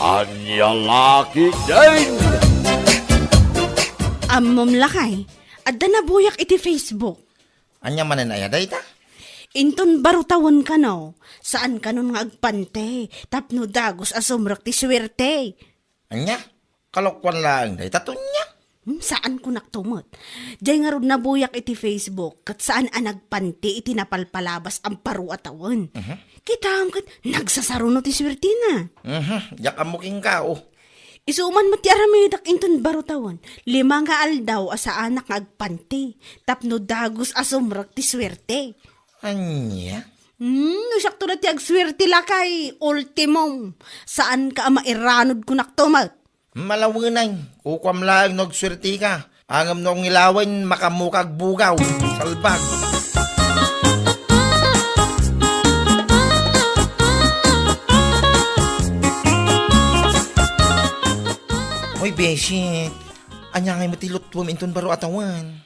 Anyang laki din! Ammom lakay, adda na buyak iti Facebook. Anya manan aya dayta? Inton barutawan ka no, saan ka nun nga agpante, tapno dagos asumrak ti swerte. Anya? Kalokwan lang dayta tunya. Saan ko naktumot? Diyay nga ron nabuyak iti Facebook, kat saan anagpanti iti napalpalabas ang paru atawan. Kita ang kat, nagsasaruno ti swerte na. Yak amuking kao. Isuman mo ti aramidak inton barutawan, 5 nga aldaw asa anak nga agpanti, tapno dagos asumrak ti swerte. Anya? Sakto na ti agswerte lakay, ultimong. Saan ka mairanod ko naktumat? Malawinan, kukwam lang nagswerti ka. Angam nung ilawan makamukag bugaw, salbag. Hoy, Beshi, anya ngay matilutwam inton baro atawan.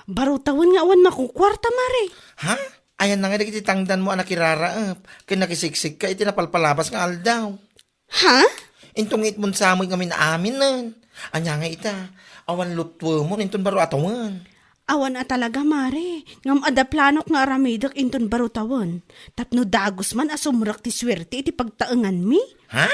Barutawan nga awan makukwarta mare. Ha? Ayan na nga iti tangdan mo anak iraraap. Kaya nakisiksik ka iti napalpalabas nga aldaw. Ha? Intong itmon sa amoy kami na amin nan. Anya nga ita, awan lutwo mo inton baro atawan. Awan a talaga mare. Ngam ada planok nga aramidak inton barutawan. Tapno dagos man asumrak ti swerte iti pagtaengan mi. Ha?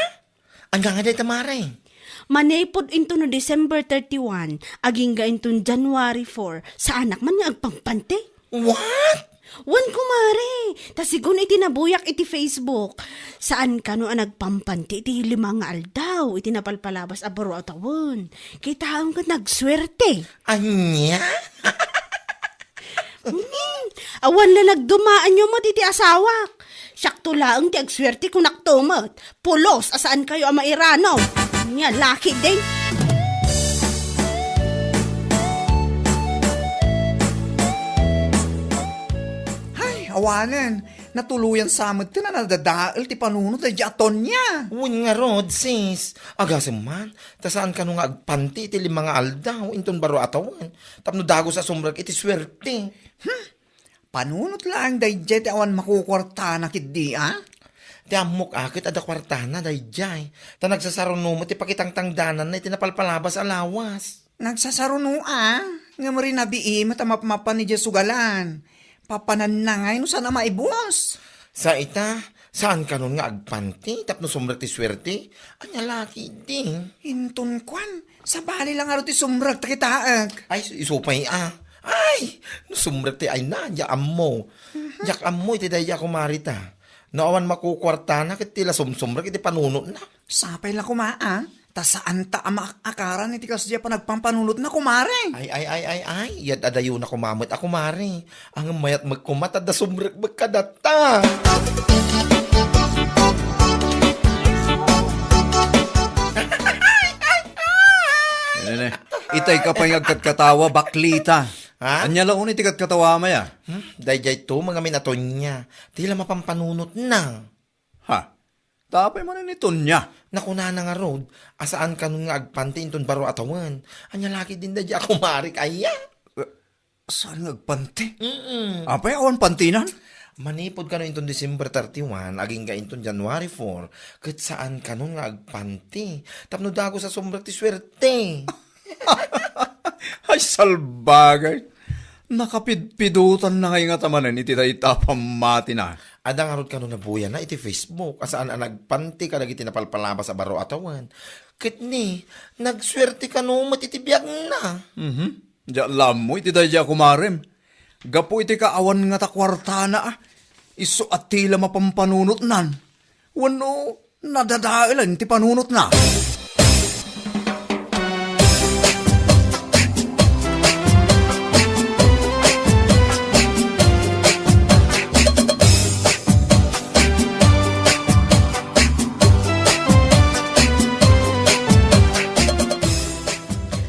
Anya nga day tamare. Manaypod into no December 31, aging ga into January 4, sa anak man nga agpampante. What? Wan kumare, tasigon iti nabuyak iti Facebook. Saan ka no nagpampante iti 5 nga aldaw, iti napalpalabas a baro atawon. Kita ang ka nagswerte. Anya? Awan na nagdumaan nyo mo iti asawak. Sakto lang ti agswerte kung naktumot. Pulos, asaan kayo ang mairano? Nya, laki din. Ay, awanan. Natuluyan sa amat ti na nadadaal ti panunod ay aton niya. Uwan nga rod, sis. Agasem man, tasaan ka nung agpanti iti 5 nga aldaw, inton baro atawan. Tapno dago sa sumrag iti swerte. Panunod lang day jet awan makukwarta na kidi, ah? Ti amok akit ada kwartana day jay. Ta nagsasaruno mo ti pakitang-tangdanan na iti napalpalabas alawas. Nagsasaruno, ah? Nga mo rin nabiim at mapan ni Jesugalan. Papanan na ngay no sana maibos. Sa ita, saan ka nun nga agpanti? Tapno sumrag ti swerte? Anya laki din. Hintun kwan, sa bali lang aro ti sumrag takitaag. Ay, isupay Ay, no sumrag ti ay na, yaam mo. Yak mo iti daya kumarita. Naawan makukwarta na kit tila sumsumrag iti panunot na. Sapay lang kumaa, ta saan ta ama akaran iti kasya pa nagpampanunot na kumare. Ay, yad adayo na kumamot ako mare. Ang mayat magkumat at da sumrag magkadata. Itay ka pa yung agkatkatawa, baklita. Ha? Anya laon iti katkatawa maya. Dayjay to, mga minaton niya. Tila mapampanunot na. Ha? Tapay man nito niya. Nakuna na nga rod, asaan ka nung nga agpanti inton baro atawan. Anya laki din da di ako marik aya. Saan nagpanti? Apay awan pantinan? Manipod ka no inton December 31, aging ka inton January 4, kat saan ka nung nga agpanti. Tapno dago sa sumbrag ti swerte. Ay, salbagay. Nakapidpidutan na ngayon nga tamanan iti tayo tapamati na. Ada nga rod ka no nabuya na iti Facebook, asaan ang nagpanti ka nagiti napalpalabas sa baro atawan. Kit ni, nagswerte ka no matitibiyag na. Diyan lam mo iti tayo kumarem. Gapo iti kaawan nga takwarta na iso at tila mapampanunot nan. Wano, nadadailan ti panunot na.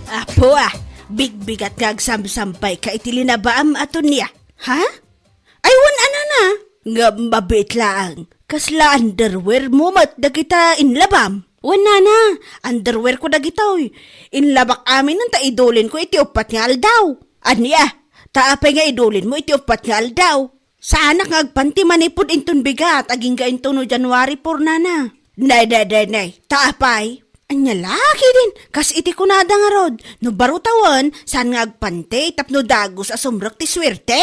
Apo bigbigat kag samsampay ka iti linabaam aton niya. Ha? Ay, ana na. Nga mabit lang. Kasla underwear mo mat dagita inlabam. Wana na. Underwear ko dagitoy. Inlabak amin nang taidulin ko iti 4 nga aldaw. Anya, taapay nga idulin mo iti 4 nga aldaw. Sana nga agpanti manipod inton bigat aging ga inton no January 4 na. Nay, taapay. Anya laki din, kas iti kunada nga rod. No barutawan, saan nga agpante, tapno dagos asumrak ti swerte.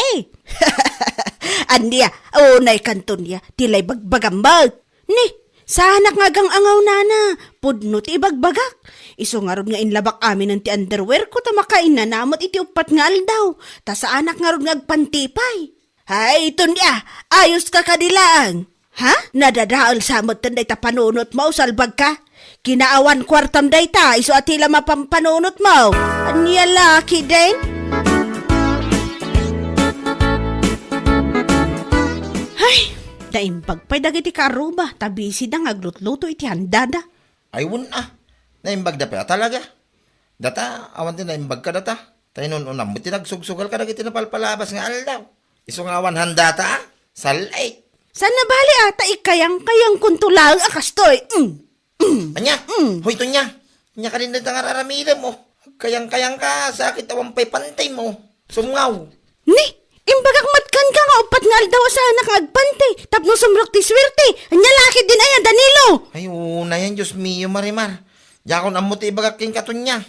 Andiya, unay kanton niya, tilay bagbagambag. Ni, sanak nga gang angaw nana, pudno ti ibagbagak. Iso nga rod nga inlabak amin ng ti underwear ko, tamakain na namot iti upat nga aldaw. Ta sa anak nga rod nga agpantipay. Hay, ito niya, ayos ka kadilaan. Ha? Nadadaal samot tanday ta panunot mo, salbag ka? Kinaawan kwartam day ta, iso atila mapampanunot mo. Anya laki din? Ay, daimbag pa'y dagiti karuba, tabisi da ngaglutluto iti handada. Ay, naimbag da pa talaga. Data, awan din naimbag ka data. Tayo nun unam, buti nagsugsugal ka nagiti napalpalabas nga aldaw. Iso nga awan handata, salay. Sana bali ata ikayang-kayang kuntulang akastoy. Anya, hoy to niya. Nya ka rin na nangararamidan mo. Kayang-kayang ka, sakit awan pa'y pantay mo. Sumngaw. Ni, imbagak matkan ka nga upat nga aldaw sa anak agpante. Tapno sumrok ti swerte. Anya laki din ayan, Danilo. Ay, una yan, Diyos mio, Marimar. Yakon amuti ibagaking katon niya.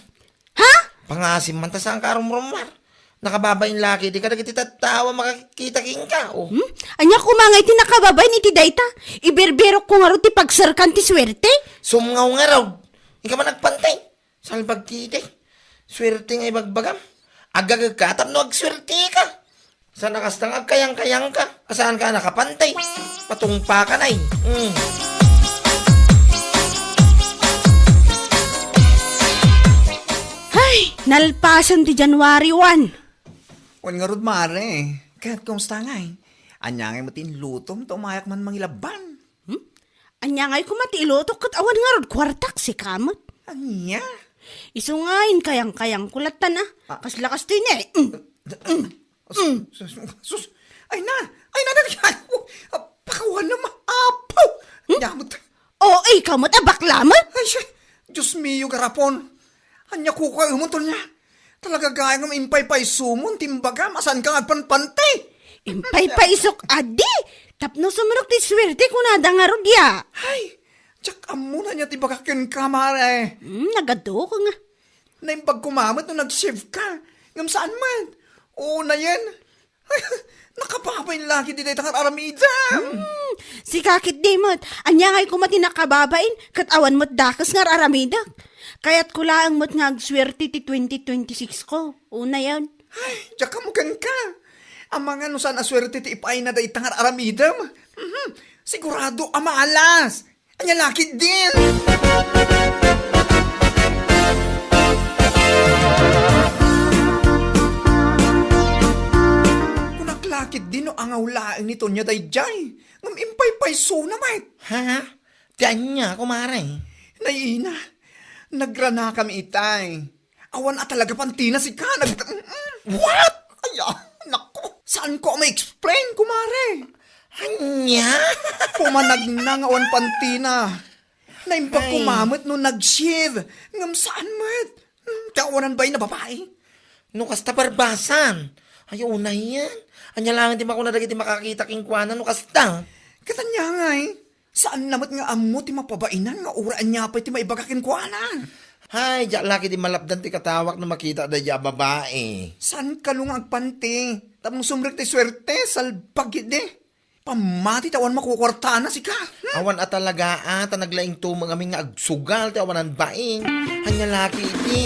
Ha? Pangasim man ta sa ang karumrumar. Nakababayin laki, di ka nagiti tawa makakita-king ka. Oh. Anya kumangay ti nakababay ni ti dayta. Iberberok ko nga ro ti pagsarkan ti swerte. Sumngaw nga raw. Hindi ka man nagpantay. Salbag kiti. Swerte nga ibagbagam. Agagag ka, tapno agswerte ka. Sa nakastang agkayang-kayang ka. Asaan ka nakapantay? Patungpa ka na eh. Ay, nalpasan ti January 1. Wan nga rod mare, kaya't kumusta nga eh. Anya nga matin lutom, tumayak man mangilaban. Anya nga'y kumatiloto kat awan nga rod kwartak si kamot. Anya? Iso ngayon kayang-kayang kulatan ah. Kaslakas din eh. Sus, ay na, pakawan na maapaw. Yamot. Oo, kamot bakla mo. Ay siya, Diyos mio garapon. Anya kuka umutol niya. Talaga gaya ng impay-pay sumon, timbaga, masan ka agpanpante. Impay-paisok adi. Tapno sumunok ti swerte kunada nga rod ya. Ay, tsak amo na niya tibagakin ka, mare. Nagado ko nga. Naimbag kumamot nung nag-shift ka. Ngam saan man? Oo na yan. Ay, nakababay lagi di tayo aramida. Si kakit dimot. Anya nga'y kumati nakababain. Kat awan mo't dakas nga aramida. Kaya't kulaang mo't nga agswerte ti 2026 ko. Una yan. Ay, tsak kamugan ka. Ang mga nusan aswerte ti ipay na dahi tangar aramidam. Sigurado amalas. Anya laki din. Kunaklakit din no angaw laing nito niya dahi jay. Ngam impay-pay so naman. Ha? Tiyan niya, kumare. Naiina, nagrana kami itay. Awan at talaga pantina si ka. What? Ay, naku. Saan ko ma-explain, kumare? Anya? Pumanag na nga awan pantina. Naimbag Ay. kumamot nung nag-shiv. Ngam saan mat? Tawanan ba na babae? No kasta barbasan. Ayaw na yan. Anya lang di ako na dagiti makakita king kuana no kasta. Katanya nga eh. Saan namat nga amo ti mapabainan nga uraan niya pa ti maibagakin kuanan? Hay, diyak laki di malapdan ti katawak na makita da diya babae. Saan ka lung agpante? Tapos sumrek ti swerte, salpagid eh. Pamati tawan makukwarta na si ka. Awan at talaga ata naglaing tumang aming nga agsugal ti awanan baing. Anya laki di.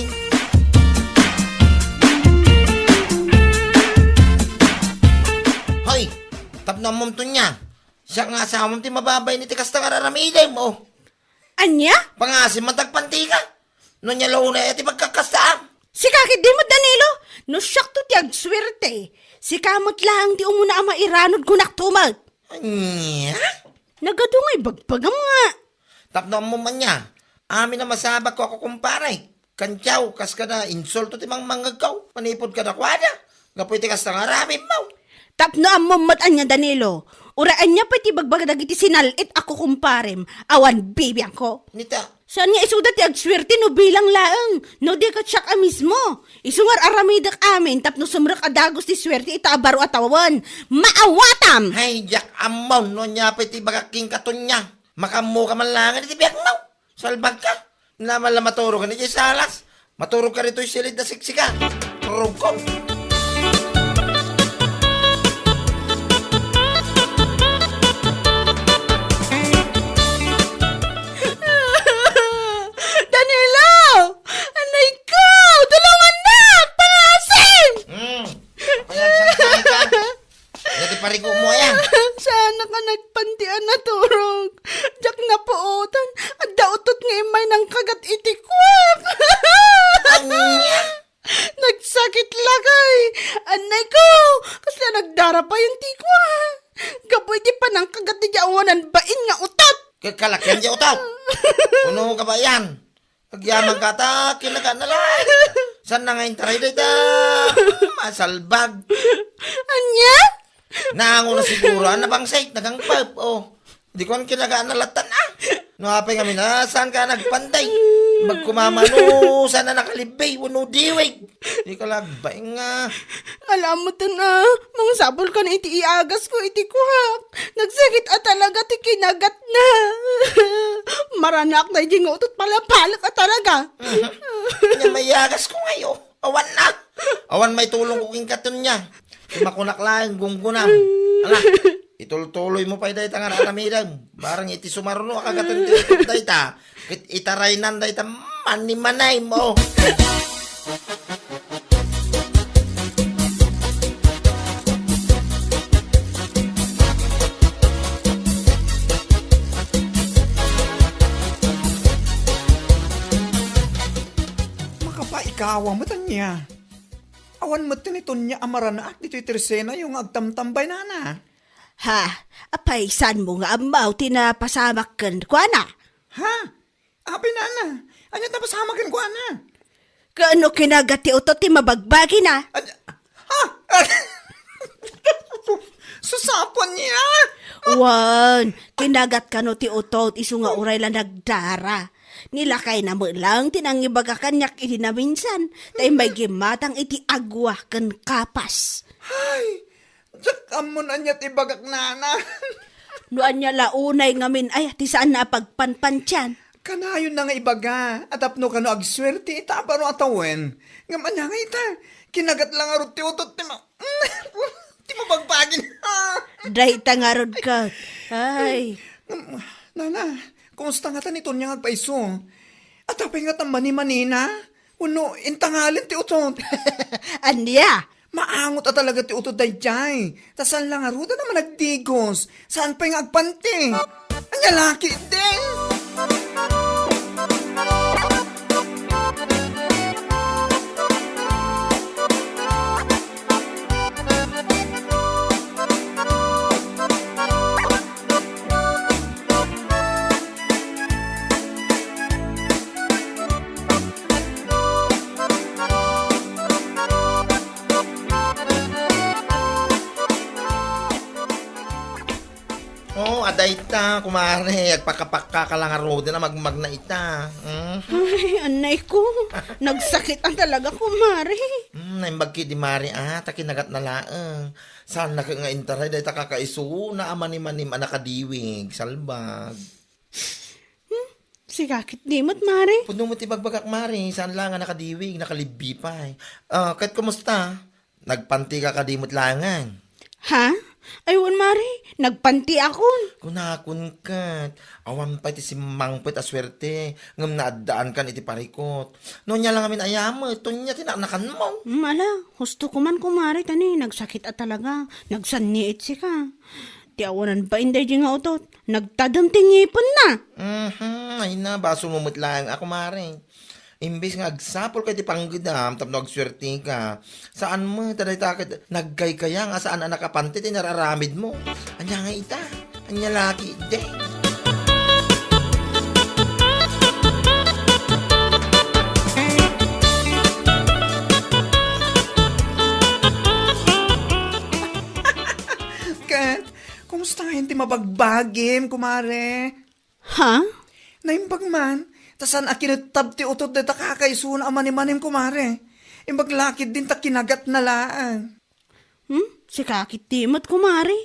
Hoy, tapno mom to niya. Siya nga asamam ti mababay ni ti kasta kararamiday mo. Anya? Pangasim matagpanti ka. No niya launa iti pagkakastaan. Si kakit dimot Danilo. No siyak to ti agswerte. Si kamot lang ti umuna ama iranod kunak tumag. Anya? Nagado nga'y bagpagam nga. Tapno mo man niya. Amin na masabak ko ako kumparay. Kantyaw, kas ka na insulto ti mang manggagaw. Panipod ka na kwada. Gapoy ti kas na ngaramim mo. Tapno ang mamatan niya Danilo. Uraan niya pati bagbagadag iti sinalit ako kumparem. Awan bibiyang ko. Nita, Saan nga isudat ti agswerte no bilang laang. No di ka tsak mismo. Isungar aramidak amin tapno sumrak adagos ti swerte itaabaro atawawan. Maawatam! hay jak amon no niya piti bagaking katon niya. Makamo ka man lang, iti biyak now. Salbag ka. Naman lang maturog ka ni salas. Maturog ka rito yung silid na siksika. Turog ko. Danilo! Anay ko! Tulungan na! Pangasim! Kaya saan ka? Hindi pa rin mo yan. Sana ka nagpantian na turog. Diyak na puotan. At dautot nga imay ng kagat itikwak. Anya? Nagsakit lagay. Anay ko! Kasla nagdara pa yung tikwa. Gaboy di pa ng kagat di awanan bain nga utot. Kakalakyan diya utaw. Puno ka ba yan? Pagyaman ka ta, kinaga na lang. Saan na ngayon taray dito? Masalbag. Anya? Nango na siguro, ano bang site? Nagangpap, oh. Di ko ang kinagaan na latan, ah. Nuhapay kami na, saan ka nagpanday? Magkumamano, saan na nakalibay, wano diwig. Di ko lagbay nga. Alam mo to na, mga sabol ka na iti iagas ko, iti kuhak. Nagsakit at talaga, ti kinagat na. Maranak na yung utot palapalak at talaga. Mayagas ko ngayon. Awan na. Awan may tulong kuking katon niya. Makunak lang, gunggunam. Ala, itultuloy mo pa dayta nga naramidang. Barang iti sumaruno, akagaton iti dayta. Itaraynan dayta, manimanay mo. Makapaikawa mo tanya. Awan mo tinito niya amarana at dito'y tersena yung agtamtambay na na. Ha, apaysan mo nga amaw, tinapasamak kan kwa na. Ha? Apay na na. Anya tapasamakin ko na. Kaano kinagati utot, ti mabagbagi na. Ha? Susapon niya. Wan, kinagat ka no ti utot, iso nga uray lang nagdara. Nilakay na mo lang, tinangibaga kanyak iti na minsan. Tay may gimatang iti agwa kan kapas. Ay, jak amon anya tibagak nana. Noan niya launay ngamin, ay, ti saan na pagpanpansyan. Kanayon na nga ibaga. Atapno ka no agswerte, itapa no atawen. Ngaman nga ita, kinagat lang arot ti utot ti ti mabagbagin. Dahita nga rod ka. Ay, Nana, kumusta nga tanito niya ngagpaiso? Atapay nga mani-manina? Uno, intangalin ti utot. anya? Maangot at talaga ti utot dayjay. Tasan lang aruda naman nagdigos. Saan pa yung agpante? Anya laki din. Oh, aday ta, kumare. Agpakapaka ka lang aruda na magmag na ita. Ay, anay ko. Nagsakit ang talaga kumari. Naimbag di mari, takinagat na laang. Saan na ka nga intaray, dahi ta kakaiso, na amanim-anim anakadiwig, salbag. Sigakit dimot, mari. Puno mo tibagbagak mari, saan lang nga nakadiwig, nakalibipay. Kahit kumusta? Nagpanti ka kadimot langan. Ha? Aywan, mari. Nagpanti akon. Kunakun kat. Awan pa iti si mangpet aswerte. Ngam naadaan kan iti parikot. No niya lang amin ayamo. Ito niya tinaknakan mo. Mala, husto ko man kumari tani. Nagsakit at talaga. Nagsanniit si ka. Ti awanan pa inday di nga utot. Nagtadam tingipon na. Ay na, baso mumut lang ako mare. Imbis nga agsapol kay ti panggidam, tapno agswerte ka. Saan mo, taday takit, naggay kaya nga saan ang nakapante, tinararamid mo. Anya nga ita, anya laki, de. Kat, kumusta nga hindi mabagbagim, kumare? Ha? Naimbag man, tasan akinatab ti utot na takakaiso na amanim-manim, kumare. Imbag lakid din ta kinagat na laan. Si kakit dimot kumari.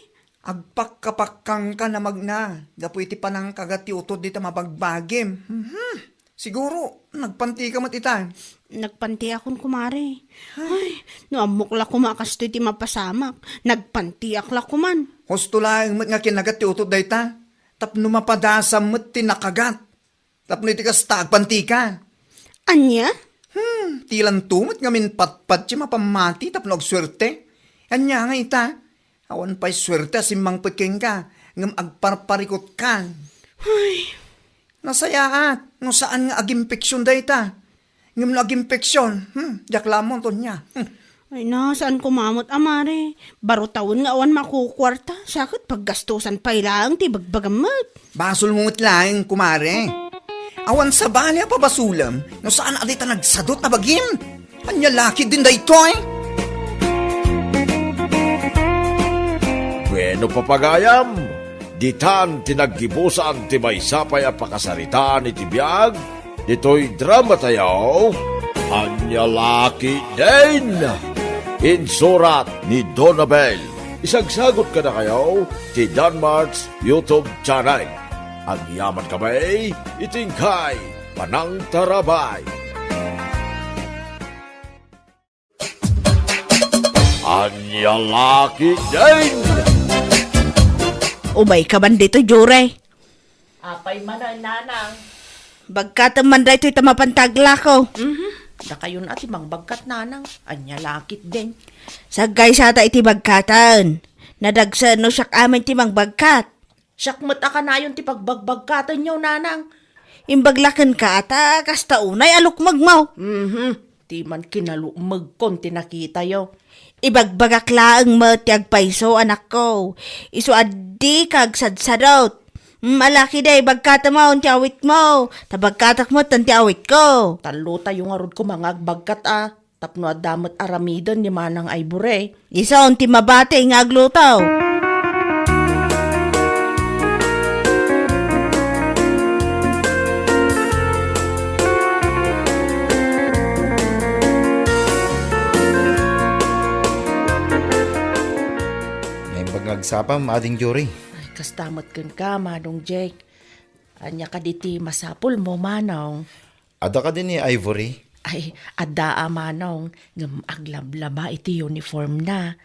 Agpakkapakkang ka na magna. Gapu iti panang kagat ti utod dita mabagbagim. Siguro, nagpanti ka mat ita. Nagpanti akon kumare. Ay, no amok la kumakas to iti mapasamak. Nagpanti akla kuman. Husto lang mat nga kinagat ti utod dayta. Tapno mapadasam mat ti nakagat. Tapno iti kasta agpanti ka. Anya? Tilan tumot nga min patpat siya mapamati tapno agswerte. Anya nga ita. Awan pa'y swerte asimang peking ka. Ngam agparparikot ka. Ay, Nasayaat. No saan nga agimpeksyon dayta. Ngam na agimpeksyon. Jaklamon to niya. ay na, saan kumamot amare? Baro taon nga awan makukwarta. Sakit paggastusan pa ilang ti bagbagamat. Basol mo lang, kumare. Awan sa balya pa basulam. No saan adita nagsadot na bagim. Anya laki din dayto eh. Bueno papagayam, ditan tinaggibusan ti may sapay a pakasaritaan iti biyag, dito'y drama tayo, Anya Laki din! Insurat ni Donabel. Isagsagot ka na kayo ti Danmarks YouTube channel. Ang yaman kamay, itingkay, panang tarabay. Anya Laki din! Umay ka man dito, Jure. Apay man ang nanang. Bagkat man dito ita mapantagla ko. Da kayon ati mang bagkat nanang. Anya lakit din. Sagay sa iti bagkatan. Nadagsan no siyak amin ti mang bagkat. Syakmat aka na yun ti pagbagbagkatan nyo nanang. Imbaglakan ka ata, kasta unay alukmag mo. Ti man kinalumag kon tinakita yo. Ibagbagak laang mo tiag paiso, anak ko. Isu addi kag sadsadot. Malaki day, bagkata mo, ang tiawit mo. Tabagkatak mo, ang tiawit ko. Talo tayo nga rod ko mga agbagkat Tapno adamot aramidan ni manang ay bure. Isa ang timabate nga aglutaw. Nagsapam, ading Jory. Ay, kastamot kan ka, manong Jake. Anya ka diti masapul mo, manong. Ada ka din ni Ivory. Ay, adda manong. Ngam aglablaba iti uniform na.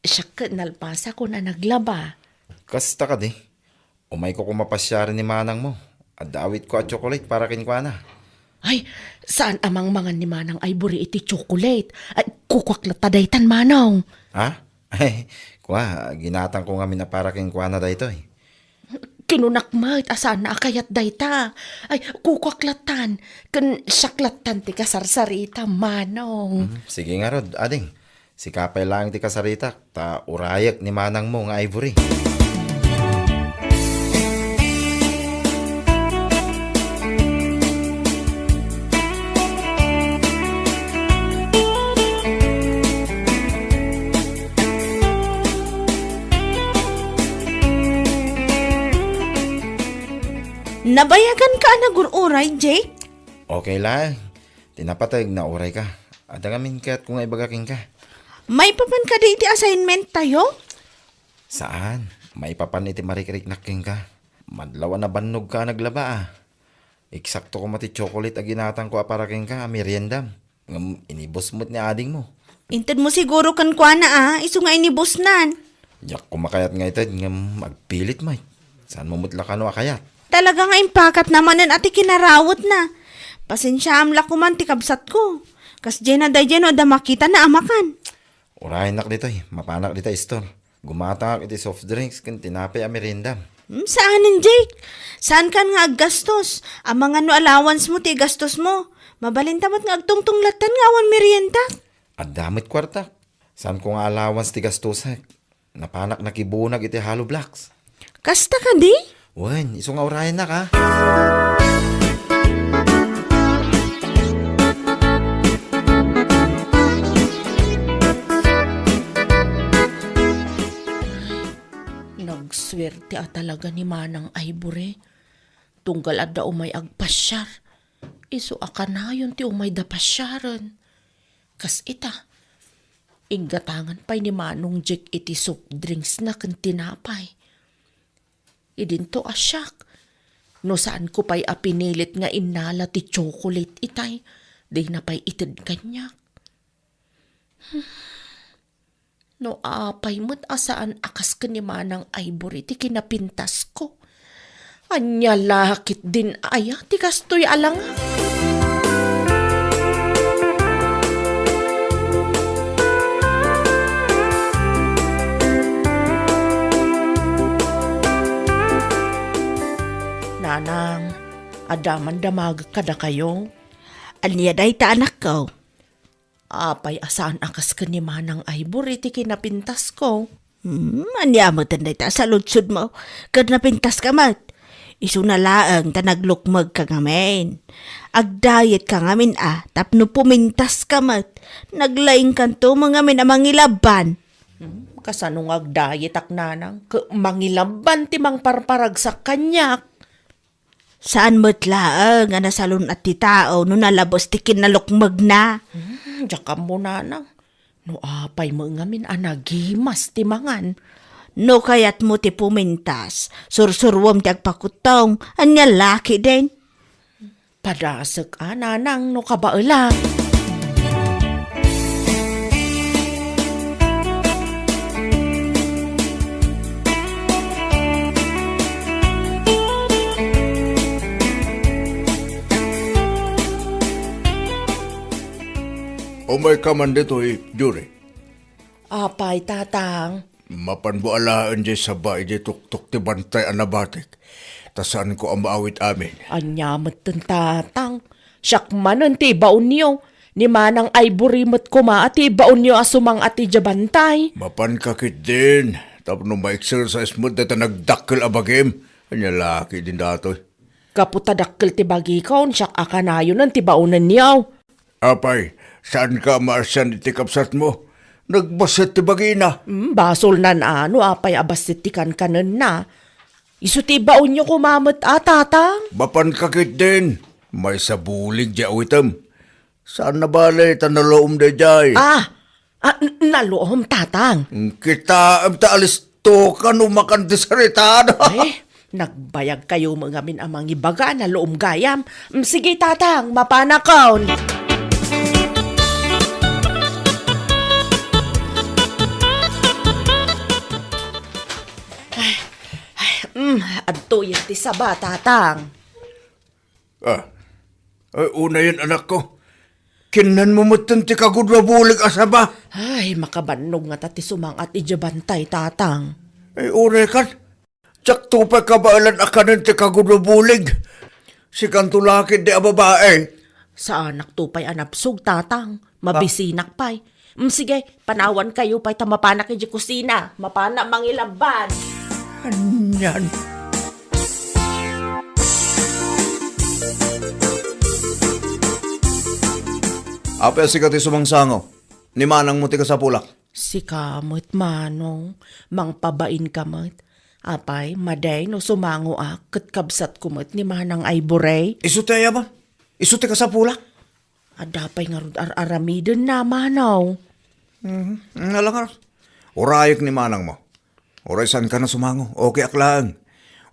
Siya ka nalpasa ko na naglaba. Kasta ka di. Umay ko kumapasyarin ni manang mo. Adawit ko at chocolate para kinkwana. Ay, saan amang mga ni manang ay buri iti chocolate? Ay, kukwaklatadaytan manong. Ha? Ay, kuha, ginatang ko nga para kinkwana da ito eh. Kinunakmat, asan na akayat dayta. Ay, kukwaklatan. Kan saklatan ti kasarsarita, manong. Sige nga rod, ading. Si kapay lang ti kasarita, ta urayak ni manang mo nga Ivory. Nabayagan ka na gururay, Jake? Okay lang. Tinapatag na uray ka. Ada ngamin kat kung ibagaking ka. May papan ka di iti assignment tayo? Saan? May papan iti marikiriknaking ka. Madlaw na bannog ka naglaba Eksakto ko mati chocolate aginatang ko aparaking ka, meriendam. Ngam inibos mo't ni ading mo. Inted mo siguro kan kwa na iso nga inibos nan. Yak kumakayat nga ito, ngam magpilit may. Saan mo mutla ka no akayat? Talaga nga impakat naman nun ati kinarawot na. Pasensya amla ko man tikabsat ko. Kas dyan na day dyan o da makita na amakan. Urahin nak dito mapanak dito store. Gumatak iti soft drinks kan tinapay a merienda. Saanin, Jake? Saan kan nga aggastos? Ang mga no allowance mo ti gastos mo. Mabalintamat nga agtungtunglatan nga awan merienda. At damit kwarta. Saan ko nga allowance ti gastosak? Napanak nakibunag iti hollow blocks. Kasta ka di? Wen, iso nga urahin na ka. Nagswerte talaga ni manang ay bure. Tunggal adda umay agpasyar. Iso aka na yun ti umay da pasyaran. Kas ita, Inggatangan pa'y ni Manong Jack iti soft drinks na kan tinapay. Idinto asyak. No saan ko pa'y apinilit nga inala ti chocolate itay. Di na pa'y itid kanyak. No apay mo't asaan akas ka ni Manang Ivory ti kinapintas ko. Anya lakit din aya ti kastoy alang. Nanang, adaman damag kada kayo. Anya day ta anak ko. Apay asaan akas ka ni Manang Ivory ti kinapintas ko. Anya mo tanday ta sa lutsud mo. Kad napintas ka mat. Isu na laang ta naglukmag ka ngamin. Agdayet ka ngamin tapno pumintas ka mat. Naglaing kanto mga min amang ilaban. Kasanong agdayet ak nanang. Mangilamban ti mang parparag sa kanyak. Saan mo't laang nga nasalun at ti tao no nalabos ti kinalukmag na. Diyan mo nanang. No apay mo ngamin anagimas ti mangan. No kayat mo ti pumintas, sursurwam ti agpakutong, anya laki din. Padasag nanang no kabailang. O may kaman dito Jure. Apay tatang. Mapanbualaan di sabay di tuktok ti bantay anabatik. Tasaan ko ang maawit amin. Anyamat ten tatang. Syakmanan ti baon niyo. Ni Manang Ivory mat kuma ati baon niyo asumang ati jabantay. Mapankakit din. Tapno ma-exercise mo dito nagdakkel abagim. Anya laki din datoy. Kaputadakkel ti bagi kaon syak akanayo nan ti baonan niyo. Apay, saan ka maarsan iti kapsat mo? Nagbasit ti bagina. Basol nan ano apay abasit ti kankanan na. Isu ti baon niyo kumamat tatang. Mapankakit din. May sabulig di awitam. Saan na balay tanaloom de jay? Naloom tatang. Kita am taalis to ka numakan di saritada. Nagbayag kayo mga min amang ibaga na loom gayam. Sige tatang, mapanakaon. Adto yan ti saba, tatang. Una yan anak ko. Kinan mo matan ti kagudwabulig asaba. Ay, makabanog nga tati sumang at ijabantay, tatang. Una kan. Tsak tupay kabailan akanan ti kagudwabulig. Si kantulakid di ababae. Sa anak tupay anapsog, tatang. Mabisinak pay. Sige, panawan kayo pay tamapanak iji kusina. Mapana mangilaban. Anyan. Apel si kati sumangsango. Ni manang mo ti kasapulak. Si kamot manong, mangpabain kamot. Apay, maday no sumango ket kabsat kumot ni Manang Ivory. Isu ti ba? Isu ti kasapulak? Adapay nga rod aramidon na manaw. Nalangar. Urayag ni manang mo. Uray saan ka na sumango? Okay aklaan.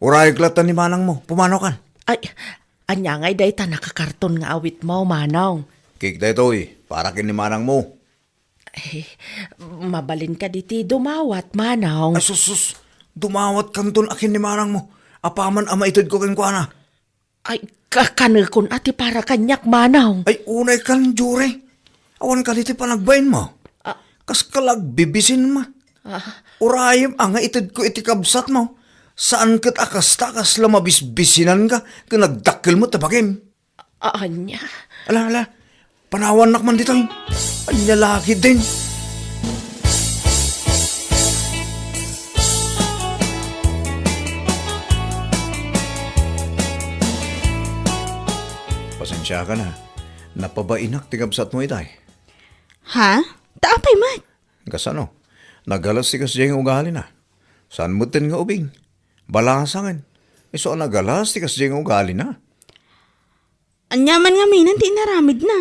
Urayag latan ni manang mo. Pumanaw kan? Ay, anya ngay day ta nakakarton nga awit mo, manaw. Kik da ito para kin ni manang mo. Mabalin ka diti dumawat, manaw. Ay sus, dumawat kanton akin ni manang mo. Apaman ama itod ko kin na. Ay, kakanakon ati para kanyak, manaw. Ay unay kan, Jure. Awan ka diti panagbayin mo. Kas kalag bibisin ma. Urayam nga itod ko iti kabsat mo. Saan kat akas-takas lamabisbisinan ka kung nagdakil mo tabagim? Anya? Ala, panawan nakman dito. Anya laki din. Pasensya ka na. Napabainak ti kabsat mo itay. Ha? Taapay man. Kasano? Nagalas ti kasya yung ugali na. Saan mo tin nga ubing? Balasangin. Iso nagalas ti kasya yung ugali na. Anyaman nga minan ti naramid na.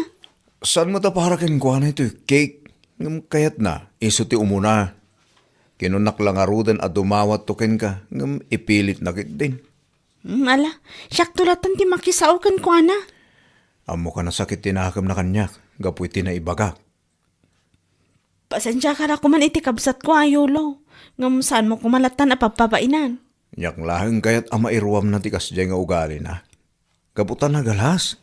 Saan mo ta para kinkuha na ito? Cake? Ngam kayat na, iso ti umuna. Kinunak lang arudan at dumawat tukin ka, ngam ipilit na kit din. Ala, siyak tulatan ti makisaukan ko ana. Amo ka na sakit tinakam na kanyak, gapu iti na ibagak. Pasensya ka na kuman iti kabsat ko ayulo. Ngam saan mo kumalatan a papabainan. Yak laheng kayat ama iruam na tikas dyan nga ugali na. Gaputan na galas.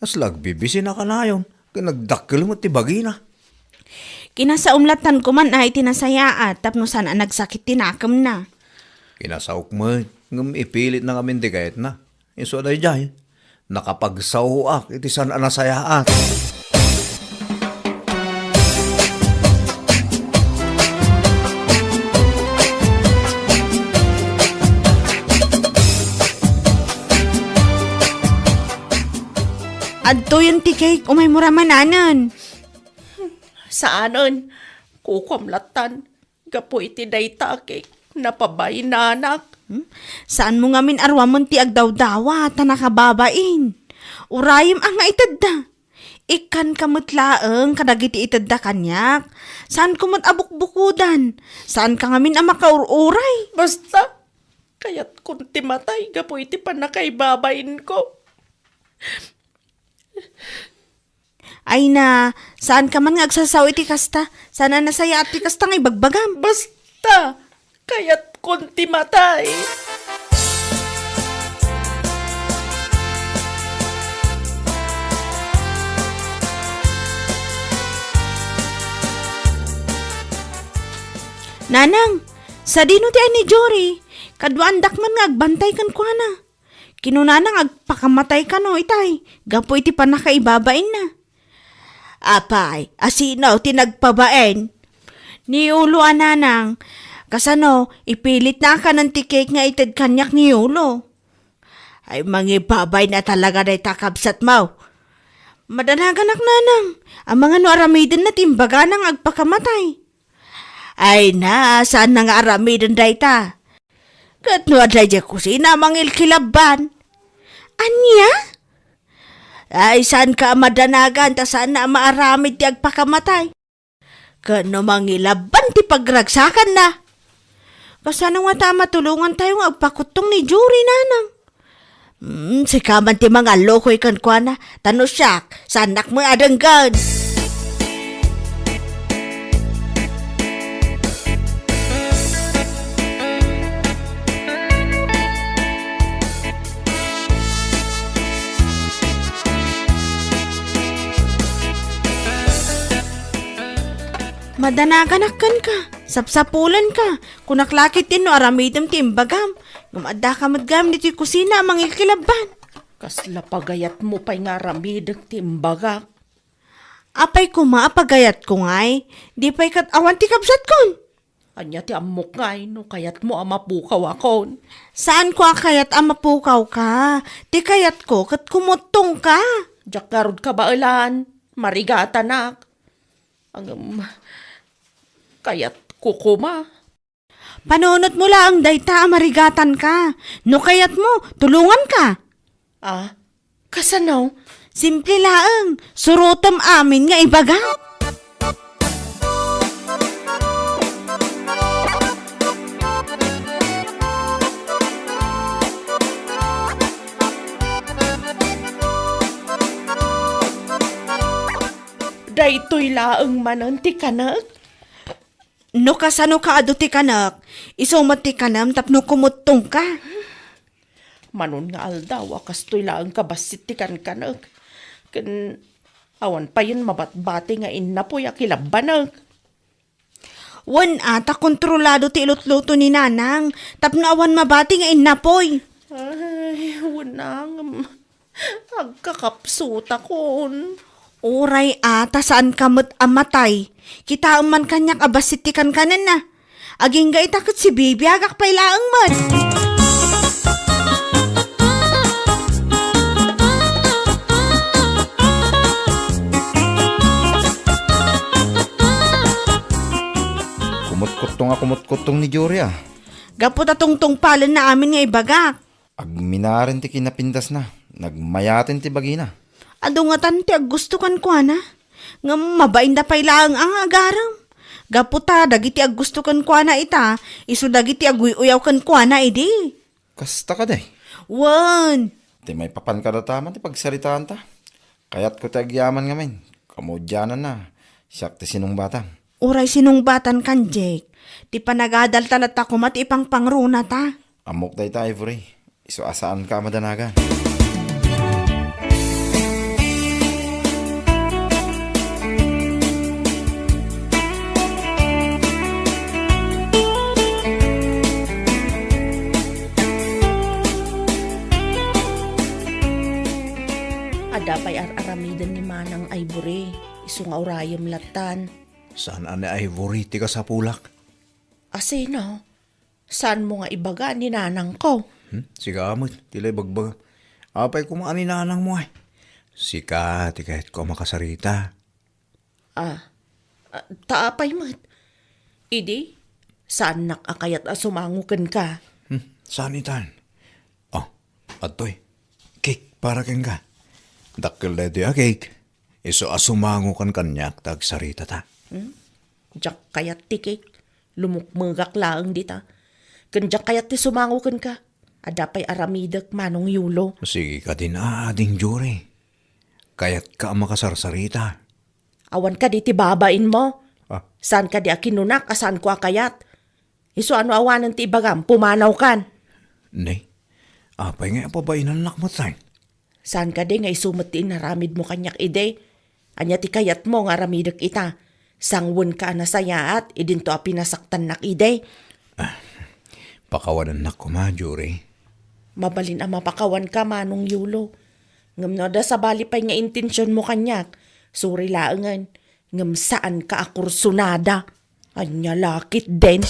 As lagbibisi na kanayon, nagdakkel mo ti bagina. Kinasaumlatan ko man ay tinasayaat tapno sana nagsakit tinakam na. Kinasaok mo, ngam ipilit na kami di kayat na. Iso day jay, nakapagsahuak iti san anasayaat. Adto yung tikay umay muramananan. Saanon? Kukumlatan. Gapo iti dayta kay napabay na anak. Saan mo ngamin arwamon ti agdawdawa ta nakababain? Urayim ang nga itadda. Ikan kamutlaeng kadagiti itadda kanyak. Saan kumot abukbukudan? Saan ka ngamin ang makaururay? Basta, kaya't kunti matay, gapo iti panakaibabain ko. Ay na, saan ka man nga agsasaw iti kasta? Sana nasaya at ti kasta ngay bagbagam. Basta, kaya't kunti matay. Nanang, sa dino ti ay ni Jory, kadwaandak man nga agbantay kan kwa na. Kinunanang agpakamatay ka no itay, gapo iti panakaibabain na. Apay, asino tinagpabain? Ni ulo ananang, kasano ipilit na ka ng tikik nga itad kanyak ni ulo. Ay mangibabay na talaga na itakabsat mo. Madanagan nanang, ang mga no aramidin na timbaga nang agpakamatay. Ay na, saan na nga aramidin da ita? Katno adlay di kusina mangil kilaban. Anya? Ay saan ka madanagan ta saan na maaramid ti agpakamatay? Kano mangilaban ti pagragsakan na? Kasano nga ta matulungan tayo nga agpakutong ni Jory nanang? Sikaman ti mga lokoy kan kwa na, tanusyak, sanak mo adanggan. Madanaganakan ka, sapsapulan ka, kunaklakit din no aramidam ti imbagam, gumadda ka madgam dito yung kusina mangil kilaban. Kasla pagayat mo pa'y nga ramidang timbagak. Apay pagayat ko ngay, di pa'y katawa ti kabsat kon. Anya ti amok ngay, no kayat mo amapukaw akon. Saan ko kayat amapukaw ka? Ti kayat ko kat kumutong ka. Diyak garod ka ba ulan? Marigata nak. Kayat kukuma. Panunot mo lang dayta marigatan ka. No kayat mo, tulungan ka. Ah, kasanaw? Simple laang, surutam amin nga ibaga. Daytoy laang mananti kanak. No kasano ka ado ti kanak, isumat ti kanam tapno kumutong ka. Manon nga aldaw, akastoy laang kabasit ti kanak. Kan awan pa yun mabatbati nga inapoy akilabanag. Wan ata kontrolado ti ilutluto ni nanang, tapno awan mabati nga inapoy. Ay, wanang agkakapsuta kon. Uray ata saan kamot amatay. Kita man kanyak abasitikan kanan na. Aging ga itakot si Bibi agak pailaang man. Kumot-kutong ni Jory ah. Gapot atong tungpalan na amin nga ibagak. Agminarin ti kinapindas na. Nagmayatin ti bagina. Ado nga tanti ag gusto kan kwa na. Nga mabain da pay lang ang agaram. Gaputa, dagiti ag gusto kan kwa na ita, iso dagiti ag uyaw kan kwa na idi. Kasta ka day. Wan, Ti may papan ka na tama ti pagsaritaan ta. Kayat ko ti agyaman nga men. Kamudyanan na. Siyak ti sinong batang. uray sinungbatan kan Jake. Ti panagadalta na takumat ipang pangruna ta. Amok day ta, Ivory. Iso asaan ka madanagan. Adapay aramidan ni Manang Ivory. Iso nga urayam latan. Saan ani Ivory ti ka sa pulak? Asino? Saan mo nga ibaga ni nanang ko? Siga amot, tilay bagbag. Apay kumaan ni nanang mo ay. Sika, ti kahit ko makasarita. Taapay mat. Idi, saan nakakayat sumangukan ka? Saan itan? Oh, atoy. Cake para keng ka. Dakil na di cake. Iso asumango kan kanyak tag sarita ta. Diyak kayat ti cake. Lumukmagak laang dita. Kandiyak kayat ti sumangukan ka. Adapay aramidak manong yulo. Sige ka din ading jure. Kayat ka makasarsarita. Awan ka di ti babain mo. Ah. Saan ka di akinunak, asan ko akayat. Iso ano awanan ti ibagam, pumanaw kan. Nay, apay nga pabainan nakmatay. Saan ka di nga isumat ti inaramid mo kanyak ide. Anya ti kayat mo nga aramidak ita. Sangwon ka na sayaat, idinto a pinasaktan nak ide. Pakawanan na ko ma, jure. Mabalin ang mapakawan ka manong yulo. Ngam no da sa bali pa'y nga intensyon mo kanyak. Suri laangan. Ngam saan ka akursunada. Anya lakit din.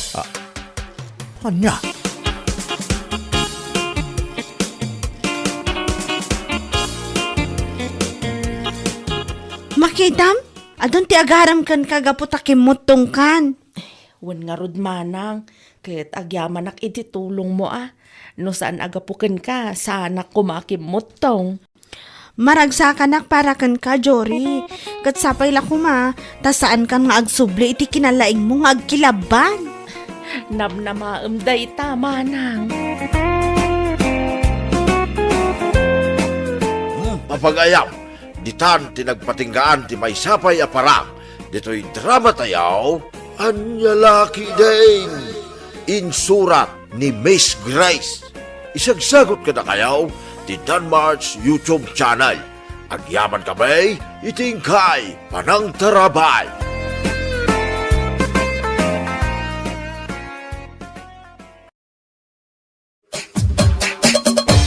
Anya? Makidam, adon ti agaram kan kagaputa kimutong kan. Wan nga rod manang. Kaya't agyaman ak iti tulong mo No saan agapukin ka, saan ako makimutong. Maragsakanak para kan ka, Jory. Kat sapay la kuma, ta saan kan nga agsubli iti kinalaing mo nga agkilaban. Namnamaamday ta, manang. Mapagayam, ditan tinagpatinggaan ti may sapay aparam. Dito'y drama tayaw, Anyalaki Dane. Insurat ni Miss Grace. Isagsagot ka na kayaw ti Danmar's YouTube channel. Agyaman kami, itingkay, panang tarabay.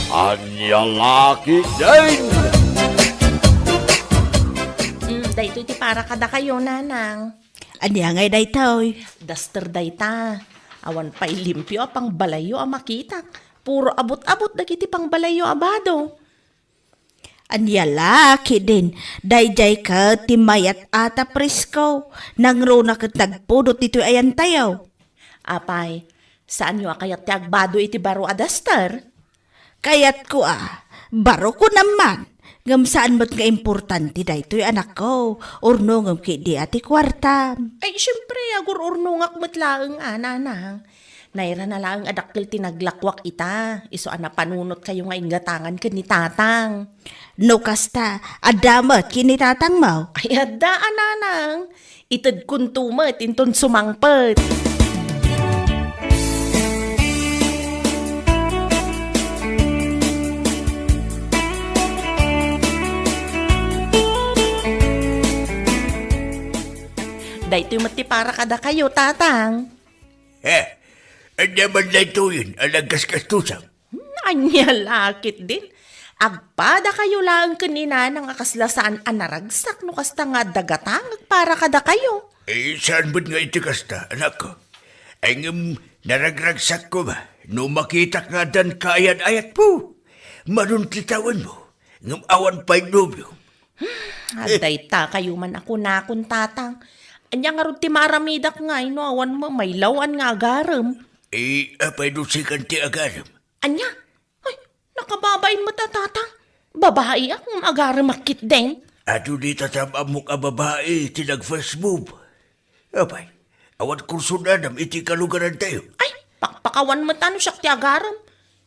Anyalaki Dane. Dayto iti para kada kayo, nanang. Anya ngay daytoy. Duster dayta. Awan pa'y limpyo pang balayo a makitak. Puro abot-abot dagiti pang balayo abado. Anya laki din. Dayjay ka timayat ata presko. Nangro na katagpudot dito ayan tayo. Apay, saan nyo akayat ti agbado iti baro a duster? Kayat ko baro ko naman. Ngam saan mo't nga importante daytoy anak ko. Urno ngam kidi ati kwarta. Ay, syempre, agur-urnungak matlaang nanang. Naira na lang adakil tinaglakwak ita. Iso ana panunot kayo nga ingatangan ka ni tatang. No kasta, adamat kinitatang mo. Ay, adaan nanang. Itad kuntumat, inton sumangpet. Dahito mati para kada kayo, tatang. Anya man na ito yun, alagkas-kastusang. Anya lakit din. Agpada kayo lang kanina ng akaslasaan anaragsak no kasta nga dagatang para kada kayo. Saan ba't nga iti kasta, anak ko? Ay naragragsak ko ba? No makita nga dan kayan ayat po. Manuntitawan mo. Ngam awan pa'y nobyo. Aday ta kayo man ako na akong tatang. Anya nga rin ti maramidak nga, no, awan mo, may lawan nga agaram. Apay doon si kanti agaram. Anya? Ay, nakababain mo tatang. Babae akong agaram akit din. Ato di tatama mo ka babae, tinag-first move. Abay, awan kurso na nam iti kalugaran tayo. Ay, pakpakawan mo tano siyak ti agaram.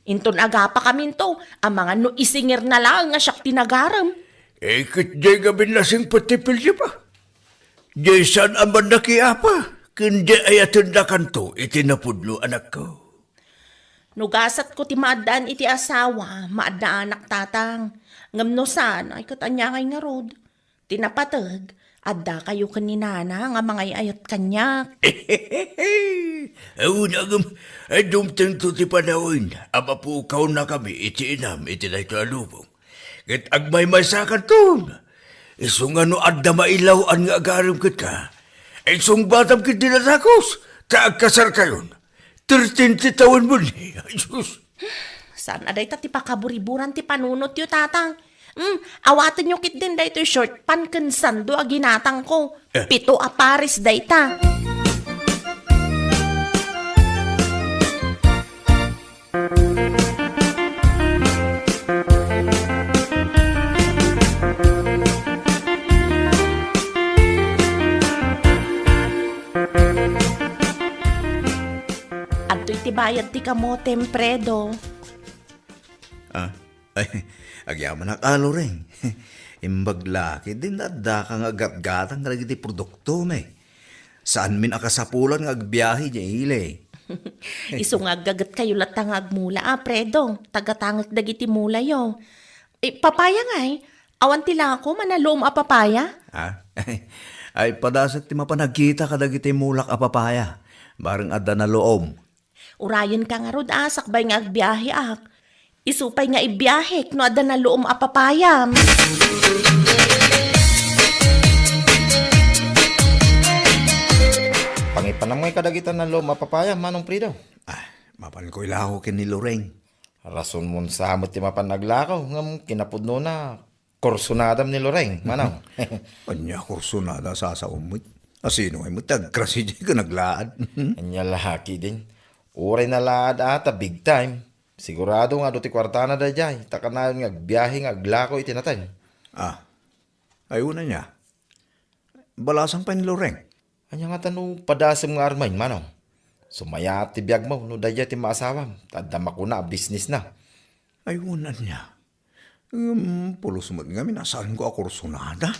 Inton aga pa kami to, ang mga no isingir na lang nga siyak tinagaram. Kit di nga binlasing patipil siya pa. Di saan aman nakiapa. Kundi ay atundakan to, itinapudlo anak ko. Nugasat ko ti maadaan iti asawa, maadaan anak tatang. Ngamno saan, ay katanya kay nga rod. Tinapatag, adda kayo kaninana nga mga ayat kanyak. Auna agam, ay dumtang to ti panawin. Ama po ikaw na kami, iti inam, iti na ito alubong. Kat agmay masakan to. Isong ano adda mailawan nga agarim kat ka. Isong batam kit dinatakos, taag kasar kayon. 13 taon mo ni. Ay, Diyos. Saan aday ta ti pakaburiburan ti panunot yu tatang. Awatan nyo kit din day to short pan kansando a ginatang ko. 7 a pares day ta. Adto'y ti bayad ti kamotem predo. Ay, agyaman na kalo rin. Imbag laki, din nadda ka nga gat-gatang nga ti produkto me. Saan min akasapulan nga agbiyahe niya ile. Iso nga gagat kayo latang agmula predo. Tagatangag dagiti mula yo. Papaya nga awan tila ako manalom a papaya. Ay, padasat ti mapanagkita ka dagiti mulak a papaya. Barang adda na loom. Urayan ka nga rod sakbay nga agbiyahe ak. Isupay nga ibiyahe no ada na loom a papaya. Pangipanamay kadagitan na lo mapapaya, Manong Prido. Mapan ko ilako kin ni Loreng. Rason mo sa amot ti mapanaglakaw, ngam kinapudno na kursunadam ni Loreng, Manong. Anya kurso na da sa umit. Asino ay matagkrasi di ka naglaad. Anya lahaki din. Uray na laad ata, big time. Sigurado nga do ti kwartana da jay, takanayon nga agbiyahe nga aglako itinatay. Ayun na niya. Balasang pa ni Loreng. Anya nga tanu padasem nga armain, Manong. Sumaya ti biyag mo, no da jay ti maasawam, tadama ko na, business na. Ayun na niya. Pulos mo nga minasaan ko ako kursunada.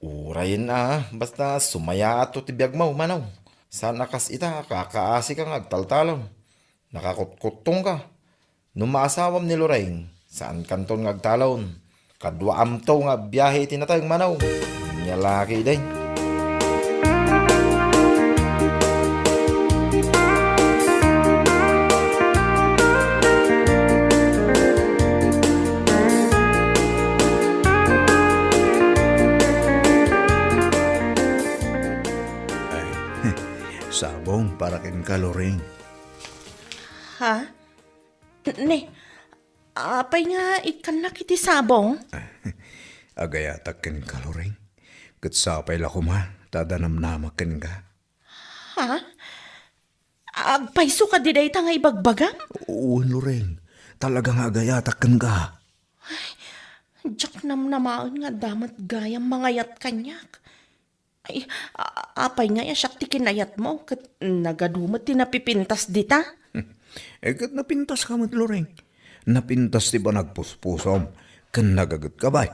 Urayin na, basta sumaya ato ti biyag mo, Manong. Sana kas ita, kakaasi ka nga agtaltalon. Nakakutkutong ka. Nung maasawam ni Loreng, saan kanton nga agtalon? Kadwa amtaw nga biyahe itinatay, Manaw. Nya laki day. Sabong para kin ka, Loreng. Ha? Ne, apay nga ikan na kiti sabong? Agayatak kin ka, Loreng. Katsapay la kuma, tadanam-namakin ka. Ha? Agpaiso ka di day nga ibagbaga? Oo, Loreng. Talagang agayatak kin ka. Diyak namnamaan nga damat gayang mangayat kanyak. Ay, apay nga siyak ti kinayat mo, kat nagadumot ti napipintas dita. Kat napintas ka mat, Loreng. Napintas ti ba nagpuspusom, kan nagagat ka ba?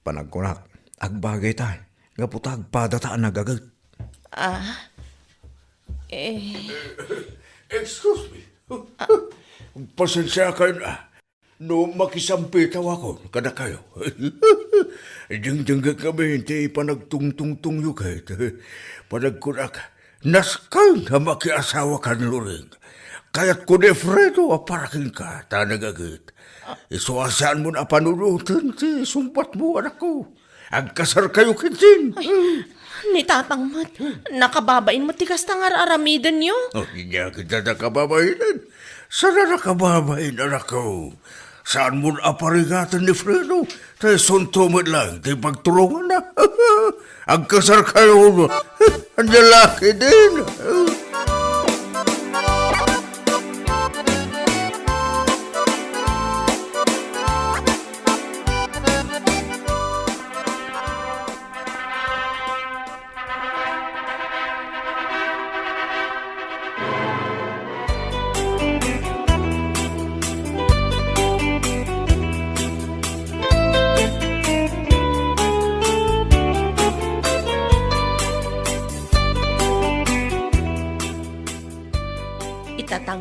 Panagkunak, agbagay tayo, gaputag padataan nagagat. Excuse me. Pasensya kayo na. No makisampitaw ako, kada kayo. Diyang kami, hindi panagtungtungtung yung kahit. Panagkunak, naskang na makiasawa ka ni Loreng. Kaya't ko ni Fredo, aparaking ka, tanagagit. Isuasaan mo na panunutin, sumpat mo, anak ko. Agkasar kayo kinsin. Ni Tatang Mat, nakababain mo tikas na nga aramidan nyo. Hindi kita nakababain. Sana nakababain, anak ko. Saan mo aparigatan ni Fredo? Tayo suntumad lang, tayo pagturungan na. Agkasar kayo, ang lalaki din.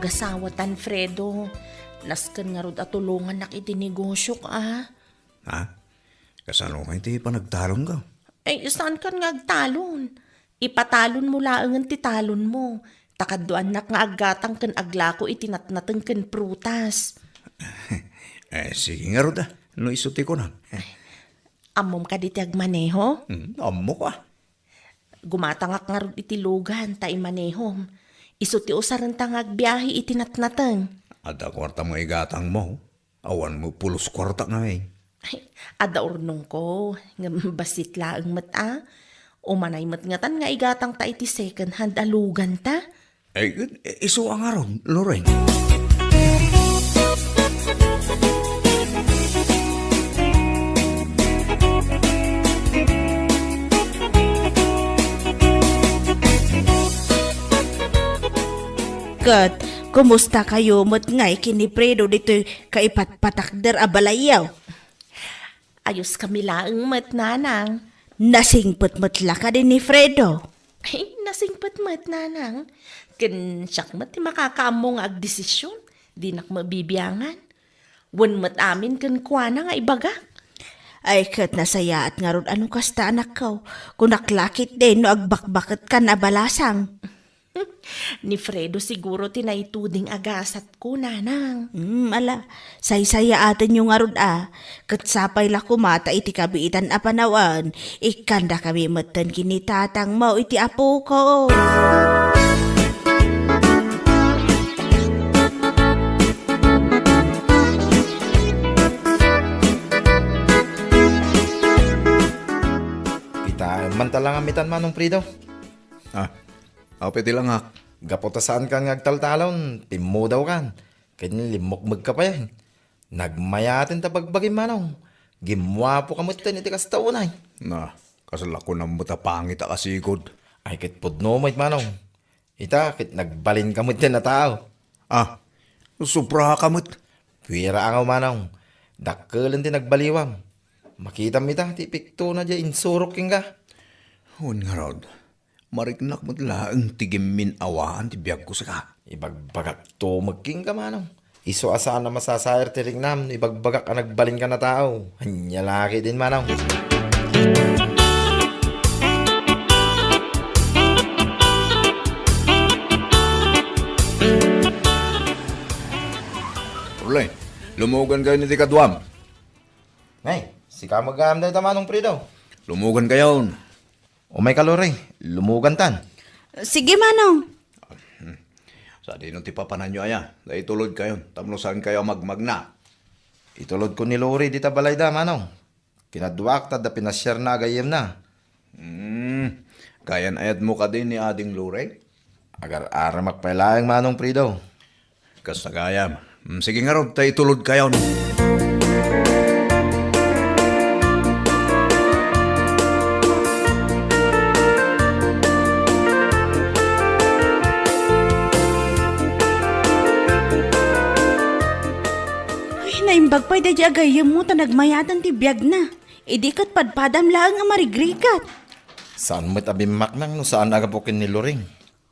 mag-asawa tan Fredo. Naskan nga rod at tulungan nak iti negosyo ka. Ha? Kasano ka iti panagtalon ka? Ay, saan kan nga agtalon? Ipatalon mo laangan ti talon mo. Takaddoan nak nga aggatang kan aglako itinatnatang kan prutas. Sige nga rod no isuti ko na. Amom ka di ti agmaneho? Amo ka. Gumatangak nga rod iti lugan ta imanehom. Isuti usaran tang agbiyahe itinatnatang. Ada kwarta mo igatang mo. Awan mo pulos kwarta nga eh. Ay, ada urnong ko. Nga basit laang mata. Umanay matngatan nga igatang ta iti second hand alugan ta. Iso ang aron, Lorraine. Kat, kumusta kayo mo't ngay kinipredo dito'y kaipatpatakder a balayaw? Ayos kami laang mat nanang. Nasingput-mutla ka din ni Fredo. Ay, nasingpat mat nanang. Ken siyak mat makakaamong agdesisyon. Di nak mabibiyangan. Wan mat amin ken kuana nga ibaga. Ay kat nasaya at nga ron ano kasta anak ko. Kung naklakit din no agbakbakit ka na balasang. Ni Fredo siguro tinaituding agasat ko, nanang. Ala, say-saya atin yung nga ron Kat sapay la kumata iti kabiitan a panawan. Ikanda kami matan kinitatang mo iti apo ko. Kita mantalang amitan manong Fredo. Pwede lang ha. Gapotasaan ka nga agtaltalon, timo daw kan. Kanya limokmag ka pa yan. Nagmayatin ta pagbagim manong. Gimwapo ka mo iti kastaunay. Kasala ko ng mutapangit kasigod. Ay kit pudno mo manong. Ita kit nagbalin ka mo iti na tao. Supra ka mo't. Pwera angaw manong. Dakkelan din nagbaliwam. Makita mi ta ti pikto na dya insurok king ka. Nga rod. Mariknak mo't laang tigimin awaan ti biyag ko sa ka. Ibagbagak to magking ka manong. Iso asaan na masasayar ti ringnam. Ibagbagak ka nagbalin ka na tao. Hanya laki din manong. Urlay, lumugan kayo ni Tikadwam. Ngay, si ka mag-aam daw tamanong Fredo. Lumugan kayo. O may kalore, lumugan tan. Sige manong. Sa di nung tipapanan nyo aya. Dahil tulod kayo. Tamlosan kayo magmagna. Itulod ko ni Lori di tabalay da manong. Kinadwak ta da pinasyar na agayem na. Kayan ayat mo ka din ni Ading Lure. Agar-ara magpailayang manong Fredo. Kas nagayam. Sige nga ron, tayo tulod kayo. Naimbagpay da di agayam mo ta nagmayatan ti biyag na. Idikat padpadam lang ang marigrikat. Saan mo't abimak nang no saan agapukin ni Loring?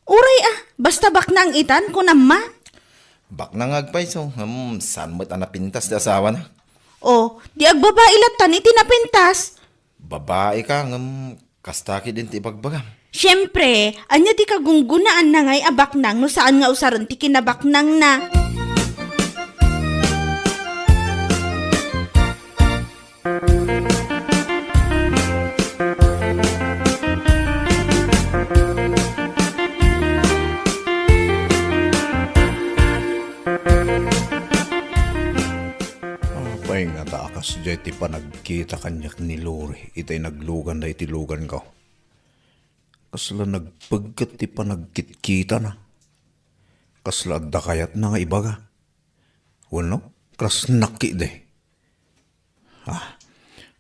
Uray basta bak na ang itan ko naman. Bak nang agpay so, saan mo't anapintas di asawa na? O, di agbabae latan iti napintas. Babae ka, kastaki din ti ibagbagam. Siyempre, anya di kagunggunaan na ngay abak nang no saan nga usaran ti kinabak nang na. Pay nga takas dyan ti panagkita kanyak ni Lore. Itay naglugan na itilugan ko. Kasla nagpagkat ti panagkitkita na. Kasla adda kayat na nga ibaga. Wano? Kras naki de.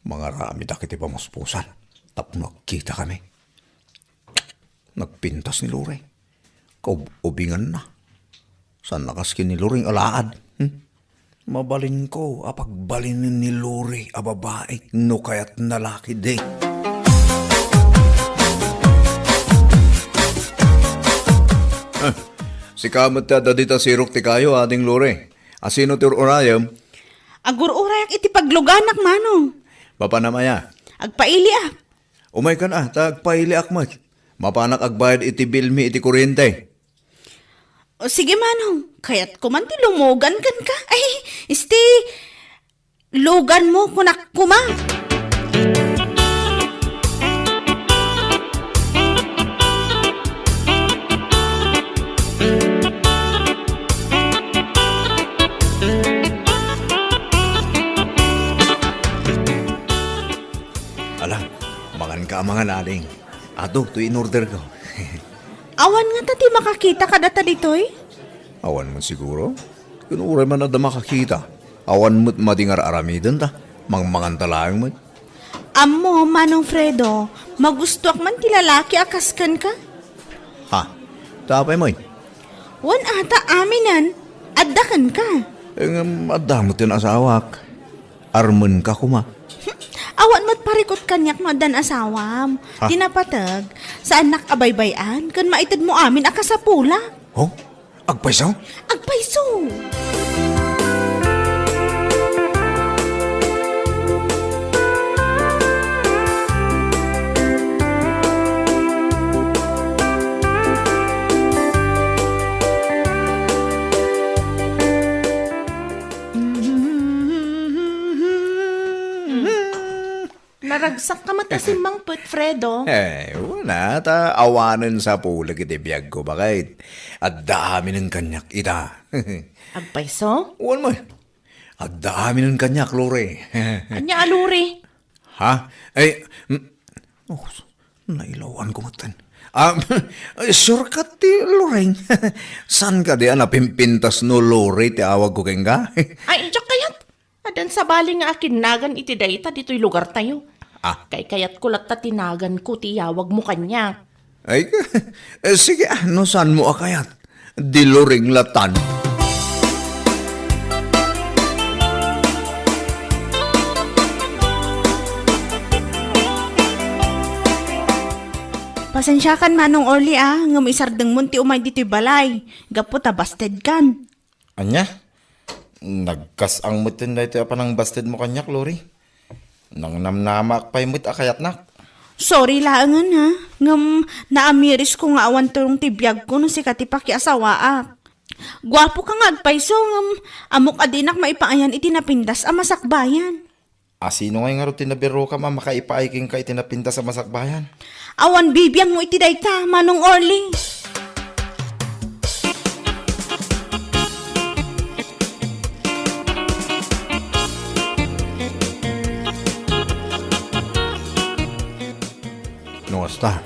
Mga rami da kiti pamuspusan. Tapno kita kami. Nagpintas ni Lore. Kaubingan na. Saan nakaskin ni Lore alaad? Mabalin ko, apagbalin ni Lore, babae, no kaya't nalaki de. Si kamot ta dadita sirok ti kayo ating lore. Asino ti urayam? Agur-urayak iti pagluganak manong. Papanamaya. Agpaili Umay ka na, tagpaili akmat. Mapanak agbayad iti bilmi iti kuryente. O sige manong, kaya't kuman ti lumugan kan ka. Ay, lugan mo kunak kuma. Alam, mangan ka mga naling. Ato, to in order ko. Awan nga tati makakita ka data ditoy. Awan mo siguro? Kung uray man na da makakita. Awan mo't madingar aramidan ta. Mangmangan talayang mo. Amo, Manong Fredo, magustuak man ti lalaki akaskan ka? Ha? Tapay mo. Wan ata aminan, addakan ka. Adamot yung asawak. Arman ka kuma. Awan mo't parikot kanyak no dan asawam. Ha? Tinapatag, sa anak abaybayan, kan maitid mo amin akasapula. Oh? Agpaisaw? Agpaiso! Naragsak ka matasimbang put, Fredo. Wala. Ta awanan sa pulag iti biyag ko. Bakit? At dami ng kanyak ita. Agpaiso? Uwan mo. At dami ng kanyak, Lore. Anya aluri? Ha? Nailawan ko matan. Shortcut ti Loreng. San ka di napimpintas no Lore ti awag ko keng ka? Ay, diyak kayat. Adan sa bali nga akinagan iti dayta dito'y lugar tayo. Kay kayat ko latta tinagan ko ti yawag mo kanya. Ay, sige, no saan mo akayat? Di Loreng latan. Pasensya kan Manong Orly ngam isardeng mun ti umay dito'y balay. Gapo ta basted kan. Anya? Nagkas ang mutin na ito panang basted mo kanyak, Lori. Nang namnamak pa'y mut akayat nak. Sorry laangan ngam naamiris ko nga awan turong tibiyag ko no si katipaki asawaak. Gwapo ka nga agpaiso ngam amok adinak maipaayan itinapindas a masakbayan. Sino nga nga tinabiro ka makaipaaiking ka itinapinta sa masakbayan? Awan bibiyang mo iti dayta, Manong Orly. No, hasta.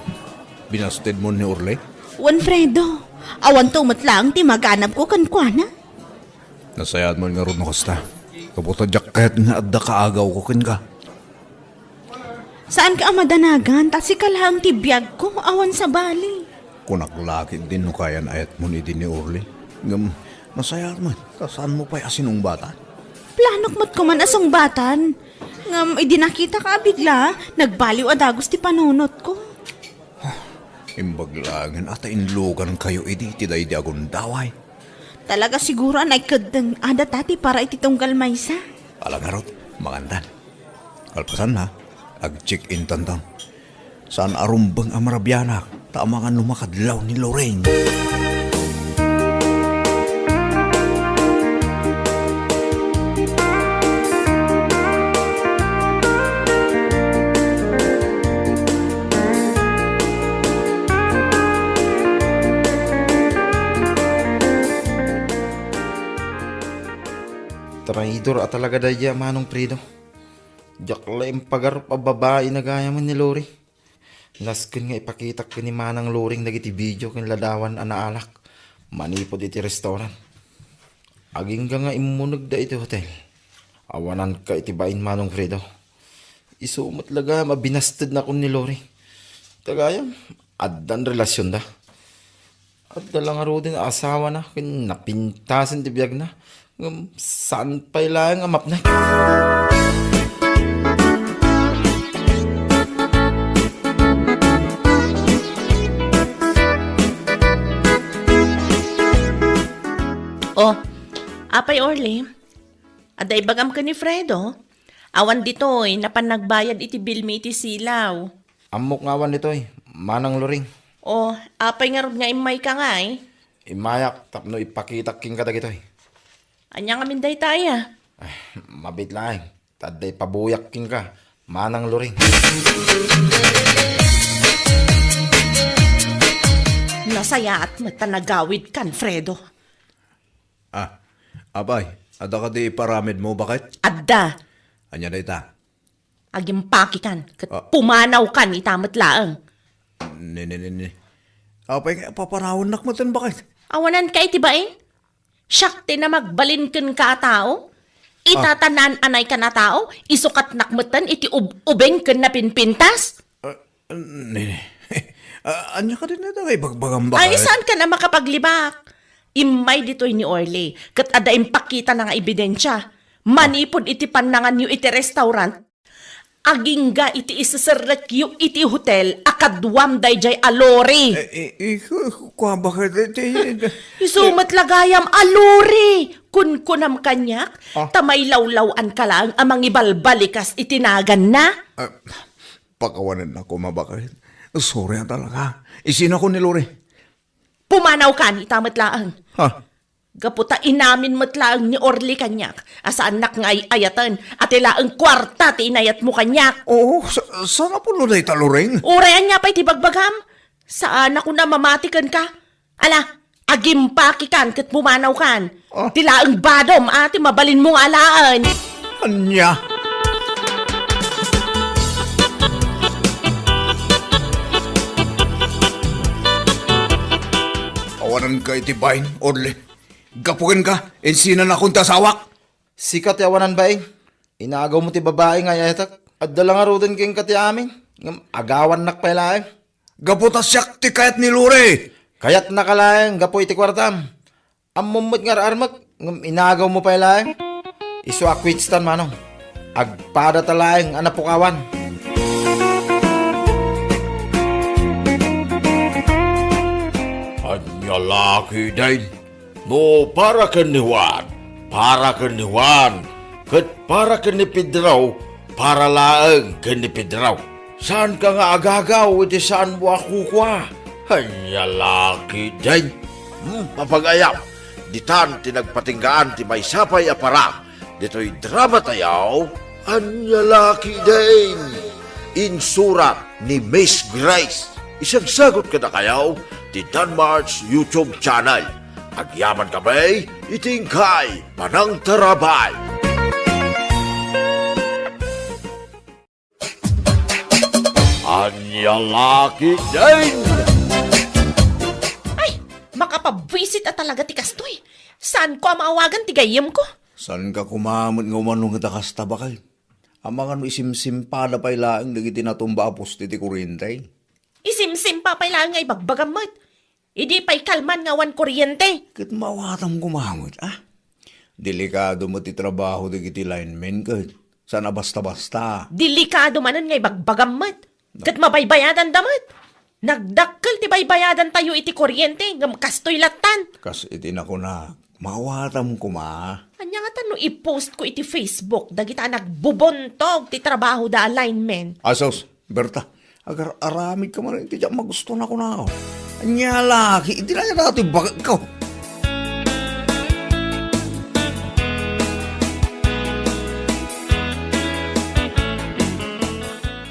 Binasted mo ni Orle? Wan Fredo, awan tumat lang ti maganap ko kankwana. Nasayad mo nga ron no, hasta. Kabuta jacket nga adda kaagaw ko ken ka. Saan ka amadanagan? Tasi ka lang ti biyag ko, awan sa bali. Kunaklakit din no kayan ayat mo ni din ni Orle. Ngam, nasayad man. Kasaan mo pa'y asinong bata? Planok mo't kuman asong batan. Ngam, idinakita ka bigla, nagbaliw adagos ti panunot ko. Imbaglangan at inlugan kayo tiday di agon daway. Talaga siguro anay kadang ada tati para ititunggal maysa. Alangarot, magandan. Kalpasan na, ag-check-in tantang. Saan arumbang amarabianak, taamangan lumakadlaw ni Lorraine. Traidor at talaga daya Manong Fredo. Jakla yung pagarap a babae na gaya man ni Lori. Naskin nga ipakitak ka ni Manang Loring nagiti video kin ladawan anaalak. Manipod iti restaurant. Aging nga imunag da iti hotel. Awanan ka itibain Manong Fredo. Isumot laga mabinasted na kun ni Lori. Tagayam, addan relasyon da. At dalang aro din asawa na, napintasin ti biyag na. Saan pa ilang amap na? apay Orly. Aday bagam ka ni Fredo. Awan ditoy, napanagbayad iti bill mi iti silaw. Amok nga awan nito eh. Manang luring. O, apay nga rod nga imay ka nga eh. Imayak, tapno ipakitak king kada gito eh. Anya nga minday taya. Ay, mabit lang. Taday pabuyak king ka. Manang luring. Nasaya at matanagawid kan, Fredo. Abay, ada ka di paramid mo, bakit? Adda, Anya na ita? agimpaki kan, kat pumanaw kan itamat laang. Ni. Apay, paparawon nakmatan, bakit? Awanan ka iti baing? Syakti na magbalin kan ka tao? Itatanan anay ka na tao? Isukat nakmatan iti ubeng kan na pinpintas? Ni. Anya ka din na ita, kay bagbagang bakit? Ay, saan ka na makapaglibak? Imay dito'y ni Orly, kat ada impakita na nga ebidensya. Manipod iti panangan yu iti restaurant, agingga iti isasarek yu iti hotel, akadwam dayjay alori. Kuha bakit? Isumat lagayam alori. Kunkunam kanyak, tamay lawlawan ka lang amang ibalbalikas itinagan na. Pakawanan ako, mabakit? Sorry na talaga. Isin ako ni Lori. Pumanaw ka ni tamat laang. Ha? Gaputa inamin matlaang ni Orly kanyak, asa anak nga ayatan, at ilaang kwarta ti inayat mo kanyak. Oo, sana po nun ay taluring? Urayan niya pa'y tibagbagam. Saan ako na mamatikan ka? Ala, agimpaki kan kat pumanaw kan. Tilaang badom ati mabalin mong alaan. Anya? Awanan ka itibayin, Orly. Gapukin ka, insinan akong tasawak. Sikat yawanan ba eh? Inagaw mo ti babae nga yatak. At dala nga rodin king kati amin. Agawan nak pala eh. Gaputa siyak ti kayat ni Lori. Kayat nakalaeng gapoy ti kwartam. Ammumot nga armak. Inagaw mo pala eh. Isu akwitstan manong. Agpada talaeng anapukawan. Anya laki din. No, para ka ni Juan. Para ka ni Juan. Kat para ka ni Pedraw. Para laang ka ni Pedraw. Saan ka nga agagaw? Iti saan mo ako kwa? Anya laki din. Papagayaw. Ditan tinagpatinggaan ti may sapay apara. Dito'y drama tayaw. Anya laki din. Insurat ni Miss Grace. Isagsagot ka na kayaw ti Danmar's YouTube channel. Agyaman kami, itingkay, panang tarabay. Anya laki din. Ay, makapabwisit at talaga ti kastoy. Saan ko maawagan ti gayam ko? Saan ka kumamot nga umanong itakasta bakay? Amangan mo isimsimpada pa'y laang nagiti natumba apos ti kurintay. Isimsim pa pa'y lang nga ibagbagamot. Idi pa'y kalman nga wan kuryente. Kat mawatam kumamot, Delikado mo ti trabaho digiti lineman ka. Sana basta-basta. Delikado manan nga ibagbagamot. Kat mabaybayadan damot. Nagdakkel ti baybayadan tayo iti kuryente. Ngam kastoy latan. Kas iti na ko na, mawatam kuma. Anya nga tano i-post ko iti Facebook. Dagita nagbubontog ti trabaho da lineman. Asos, Berta, agar aramid ka man, iti dyan magusto na ko na ako. Anya laki, iti na natin bakit ko.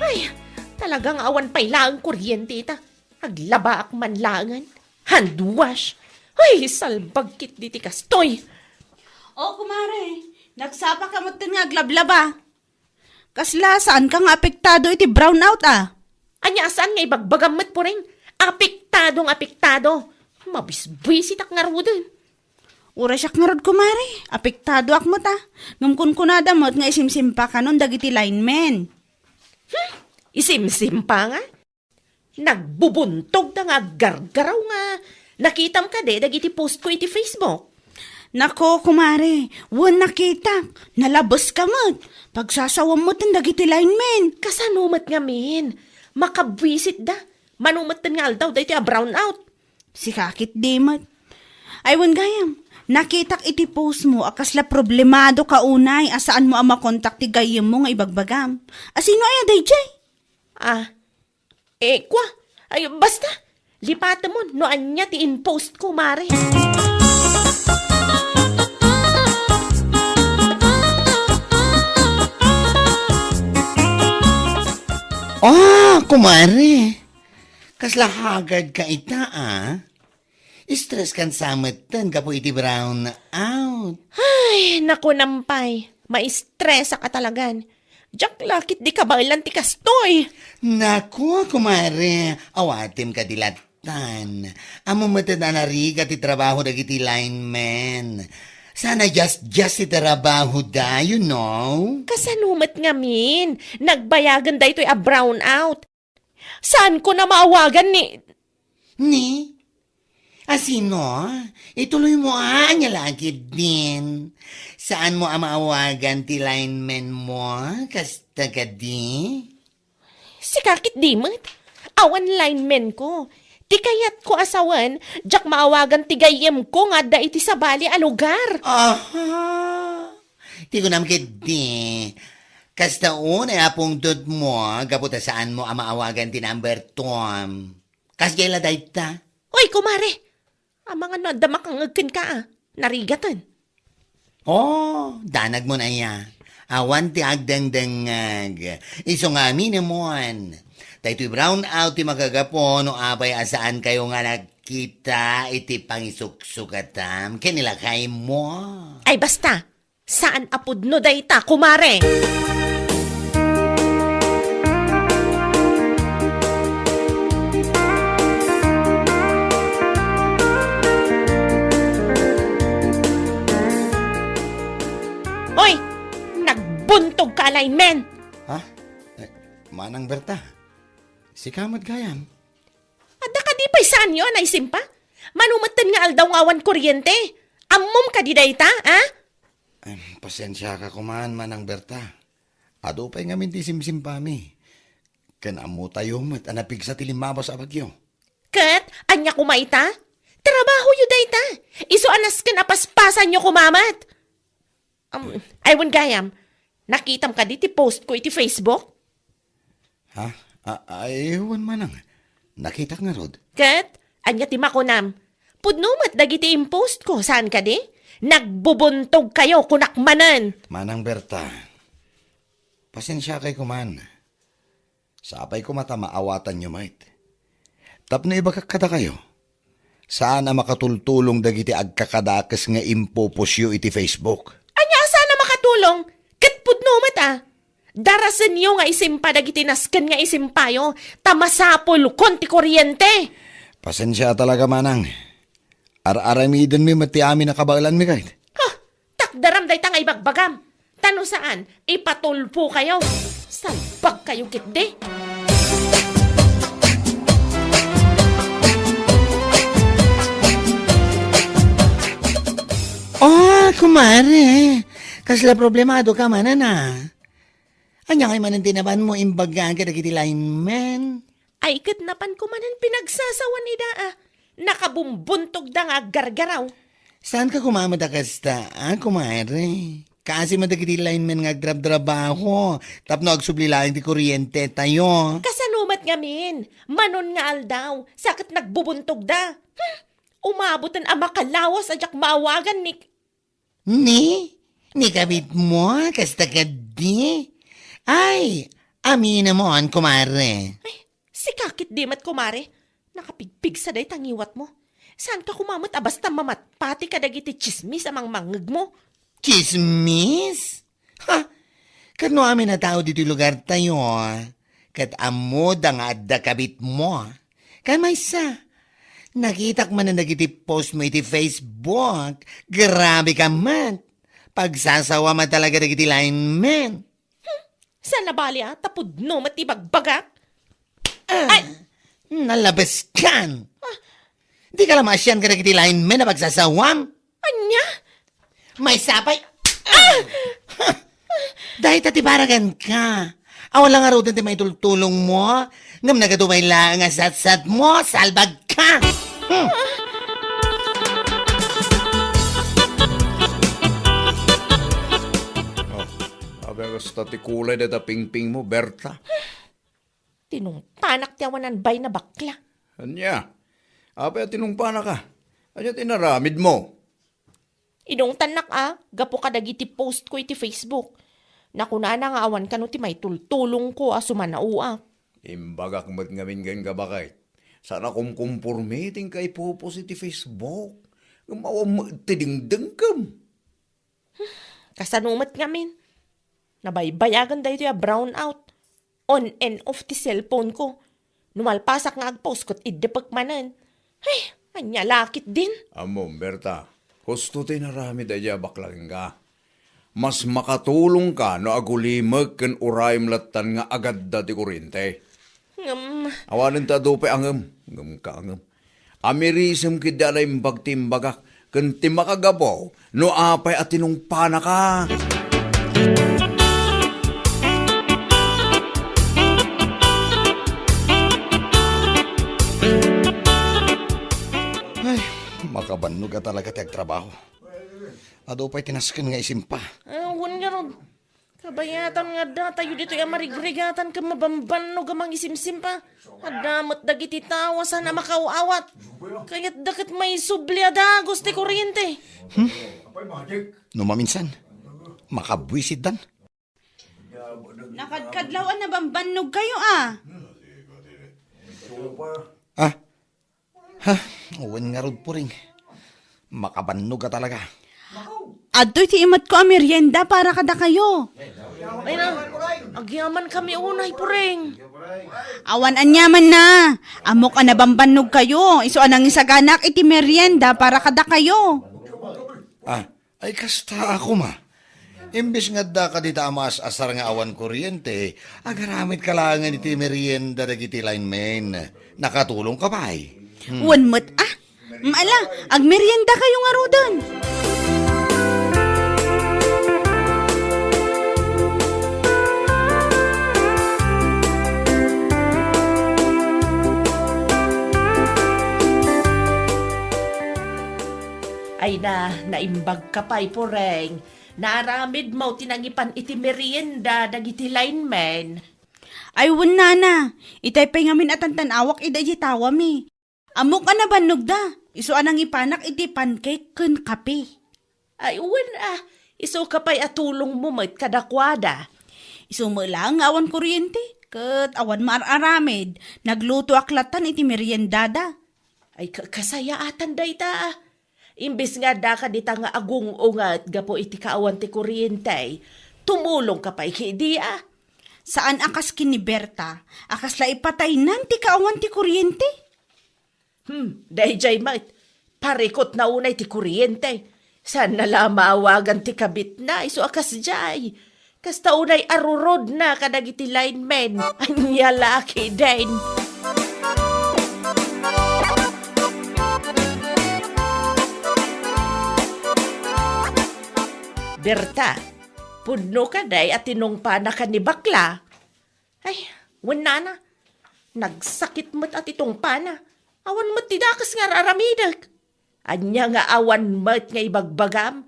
Ay, talagang awan pa'y laang kuryente ita. Aglaba ak man langan. Handwash. Ay, salbagkit di ti kastoy. O, kumare, nagsapa ka mo nga aglablaba. Kasla, saan ka nga apektado iti brownout Anya, saan nga ibagbagamot po rin? Apektado. Mabisbisit ak nga rodin. Ura siyak nga rod, kumare. Apektado ak mo ta. Ngumkun kunada mo't nga isimsimpa ka nun dagiti linemen. Isimsim pa nga. Nagbubuntog na nga gargaraw nga. Nakitam ka de, dagiti post ko iti Facebook. Nako, kumare, wan nakita. Nalabos ka mo. Pagsasawam mo tan dagiti linemen. Kasanumat nga min. Makabwisit da. Manumat tan nga aldaw, dahi ti a brown out. Si kakit di mat. Ay, wan gayam. Nakitak iti post mo, akasla problemado ka unay, asaan mo ang makontak ti gayem mo nga ibagbagam. Asino ay aday jay? Kwa. Ay, basta. Lipata mo, no anya ti in-post ko, Mare. Kumare. Kasla hagad ka ita, Stress kan samatan ka po iti brown out. Ay, naku nampay. Ma-stress ka talagan. Jack, lakit di ka bailan ti kastoy. Naku, kumare. Awatim ka dilatan. Amo matanda na riga ti trabaho dagiti lineman. Sana just ti trabaho da, you know? Kasanumat nga min. Nagbayagan da ito'y a brown out. Saan ko na maawagan ni... Ni? Asino? Ituloy mo anya lagi din. Saan mo ang maawagan ti lineman mo? Kasta ka di? Si kakit di mat. Awan lineman ko. Di kayat ko asawan, jak maawagan ti gayem ko nga da iti sa bali a lugar. Aha! Ti ko naman di. Kasta una apong dod mo, gaputa saan mo ang maawagan ti number Tom. Kasgela dahi ta? Oy, kumare. Ang mga nadamakangagkan ka narigatan. Danag mo na ya. Awan ti agdang-dangag. Iso nga minimon. Dahito'y brown out ti magagapo no abay asaan kayo nga nagkita iti pangisuksukatam. Kinilakay mo. Ay basta, saan apod no dayta, kumare? Oy, nagbuntog ka alignment. Ha? Manang Berta. Si Kamad Gayam. Ada ka di pa'y saan yun, ay simpa? Manumatan nga aldaw ngawan kuryente. Ammom ka di dayta, ha? Pasensya ka kuman, Manang Berta. Ado pa'y ngamin di simsimpami. Kanamo tayo mat anapig sa tilimabas a bagyo. Kat, anya kumaita? Trabaho yu dayta. Iso anas ka napaspasan nyo kumamat. Aywan gayam, nakitam ka di ti post ko iti Facebook? Ha? Aywan manang. Nakita nga rod. Kat, anya ti makunam. Pudnumat dagiti impost ko, saan ka di? Nagbubuntog kayo kunakmanan. Manang Berta. Pasensya kay kuman. Sapay ko mata maawatan nyo, mate. Tapno iba kakada kayo. Saan na makatultulong dagiti agkakadakas nga impopos yu iti Facebook? Anya sana makatulong? Kat pudnumat Darasan nyo nga isimpa dagiti nasken nga isimpayo. Tamasapol konti kuryente. Pasensya talaga manang. Ar-aramidon mi mati amin nakabalan mi kahit. Takdaram day tanga ibagbagam. Tano saan? Ipatulpo kayo. Salbag kayo kitde. Kumare. Kasla problemado ka manan Anya kay manan tinaban mo imbagaan ka dagiti lineman. Ay katnapan ko manan pinagsasawan ida Nakabumbuntog da nga gargaraw. Saan ka kumamada kasta, kumare? Kasi madagiti lineman nga grab-trabaho. Tapno agsublilain ti kuryente tayo. Kasanumat nga min. Manon nga aldaw. Sakit nagbubuntog da. Umabutan ang makalawas adyak maawagan ni... Ni kabit mo, kasta ka di? Ay, amina mo kumare. Ay, si kakit dimat kumare. Nakapigpig sa day tangiwat mo. Saan ka kumamot basta mamat pati ka dagiti chismis amang mangeg mo? Chismis? Kano amin na tao dito lugar tayo, kat amo da nga adda kabit mo. Kamay sa, nakitak man na nagiti post mo iti Facebook. Grabe ka man. Pagsasawa man talaga nagiti lineman. Saan nabali tapudno matibagbagak? Ay! Nalabas kan. Di ka lamasyan ka nagiti lineman na pagsasawam. Anya? May sapay. Dahil tatibaragan ka. Awala nga rodan ti may tultulong mo. Ngam nagadumay lang nga sat-sat mo. Salbag ka. basta ti kulay na pingping mo, Berta. Tinungpanak ti awanan bay na bakla. Anya, apay tinungpa na ka. Anya tinaramid mo. Idong tanak gapo ka dagiti post ko iti Facebook. Nakuna na nga awan ka no ti may tultulong ko sumanauak. Imbagak mo't ngamin gan ka bakit. Sana kung kumpormating kay popos iti Facebook. Gumawa mo tidingdang kam. Kasanumat ngamin. Nabaybayagan dahi ito brown out. On and off ti cellphone ko. Numalpasak nga agpost ko't idepagmanan. Ay, anya lakit din. Amom, Berta, husto tinarami daya baklang ka. Mas makatulong ka no agulimag kan urayim latan nga agad dati kurinte. Awanin ta dope angem. Ngem ka angem. Amirisem kida na imbag timbagak. Kan timakagabaw no apay at tinungpana ka. Makabannog ka talaga tiyag trabaho. Ado pa'y tinaskin nga isimpa. Awan nga ron. Kabayatan nga da, tayo dito yung marigrigatan ka mabamban no gamang isimsim pa. Adamot dagiti tawa sana makaawat. Kaya't dakit may subli ada, gusti kuryente. No maminsan, makabwisit dan. Nakadkadlawan na bambanog kayo Uwan nga rod po rin. Makabannog ka talaga. Adoy ti imat ko ang merienda para kada kayo. Ay na, agyaman kami unay puring. Awan anyaman na. Amok na bambanog kayo. Iso anang isaganak iti merienda para kada kayo. Ay kasta ako ma. Imbis nga da ka dita amas asar nga awan kuryente, agaramit ka lang iti merienda dagiti lineman. Nakatulong ka pa Wan mo't Maala, ag merienda kayo nga rodan. Ay naimbag ka pa'y poreng. Naramid mo tinangipan iti merienda dagiti lineman. Ay wan na. Itay pa ngamin atan tanawak iti tawa mi. Amok na banog da. Iso anang ipanak iti pancake kun kape. Ay uwan iso ka pa'y atulong mo mo't kadakwada. Iso mo lang awan kuryente. Kat awan maararamid. Nagluto aklatan iti meriendada. Ay kasayaatan day ta. Imbis nga da ka dita nga agung-ungat gapo iti kaawan ti kuryente. Tumulong ka pa'y kidi Saan akas kini Berta? Akas la ipatay nan ti kaawan ti kuryente? Dahi jay mat, parikot na unay ti kuryente. Saan nala maawagan ti kabit na, iso akas jay. Kasta unay arurod na kadagiti linemen, anya laki din. Berta, pudno ka day at tinungpa na ka ni bakla. Ay, wala na. Nagsakit mo't at itong pana. Awan mo't tidakas nga raramidag. Anya nga awan mo't nga ibagbagam.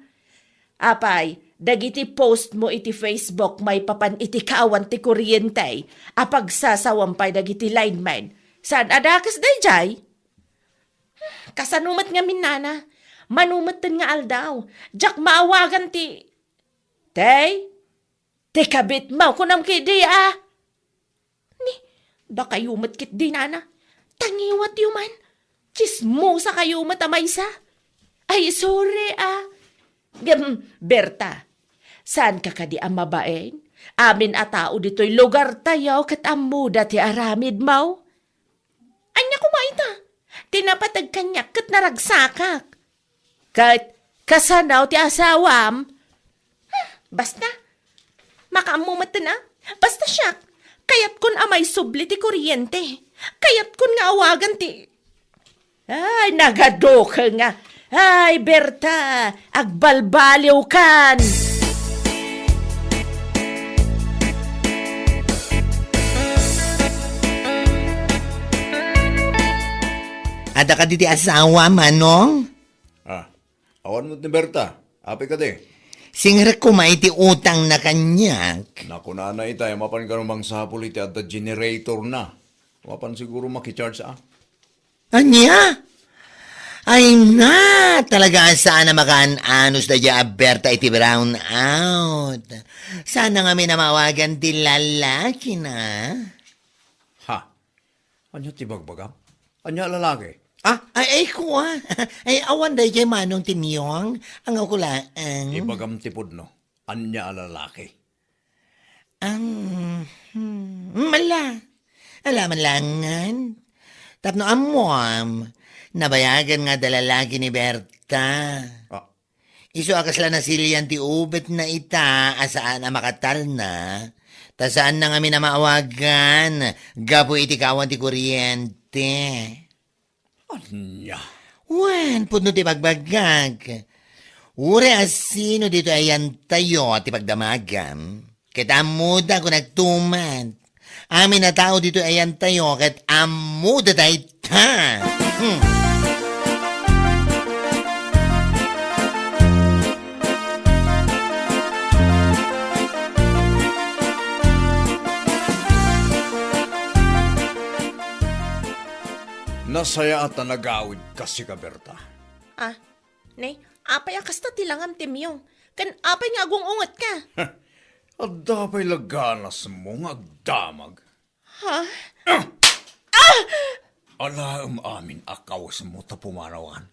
Apay, dagiti post mo iti Facebook may papan iti kaawan ti kuryente. Apag sasawampay dagiti lineman. Saan adakas day jay? Kasanumat nga minana. Manumatan nga aldaw. Jak maawagan ti... Te kabit mo kunam kidi Ni, da kayo matkit di nana. Tangiwat yuman. Chismo sa kayo matamaysa. Ay, sorry Berta, saan ka kadi ang mabaeng? Amin a tao dito'y lugar tayo kat amuda ti aramid mo. Anya kumaita. Tinapatag kanya kat naragsakak. Kat kasanaw ti asawam. Basta, makaamumatan Basta siya, kayat kun amay subli ti kuryente. Kayat kun nga awagan ti... Ay, nagadoka nga. Ay, Berta, agbalbaliw kan. Ada ka diti asawa, Manong? Awan mo ni Berta. Api ka di. Singra ko iti utang na kanyak. Naku na itay, mapan ka namang sapul iti at the generator na. Mapan siguro makicharge Anya? Ay na, talaga saan na makaan-anos na dya aberta iti brown out. Sana nga may namawagan ti lalaki na. Ha? Anya tibagbagam? Anya lalaki? Ay kuha. Ay awan day kay manong tiniyong. Ang akulaan. Ibagam tipod no. Anya lalaki. Mala. Alaman langan. Tapno amuam. Nabayagan nga dalalaki ni Berta. Iso akas lang nasilian ti ubet na ita asaan na makatal na. Ta saan na kami na maawagan. Gapo iti kawan ti kuryente. Anya? Wan, pudno ti pagbagag. Ure asino dito ayan tayo ti pagdamagam. Ket amuda ko nagtumad. Amin na tao dito ayan tayo ket amuda tayo ta. Nasaya at nagawid kasi ka, Berta. Nay, apay akas na tilangam timyong. Kan apay nga agungungot ka. At dapay laganas mo nga agdamag. Ha? Alaam amin akawas mo ta pumanawan.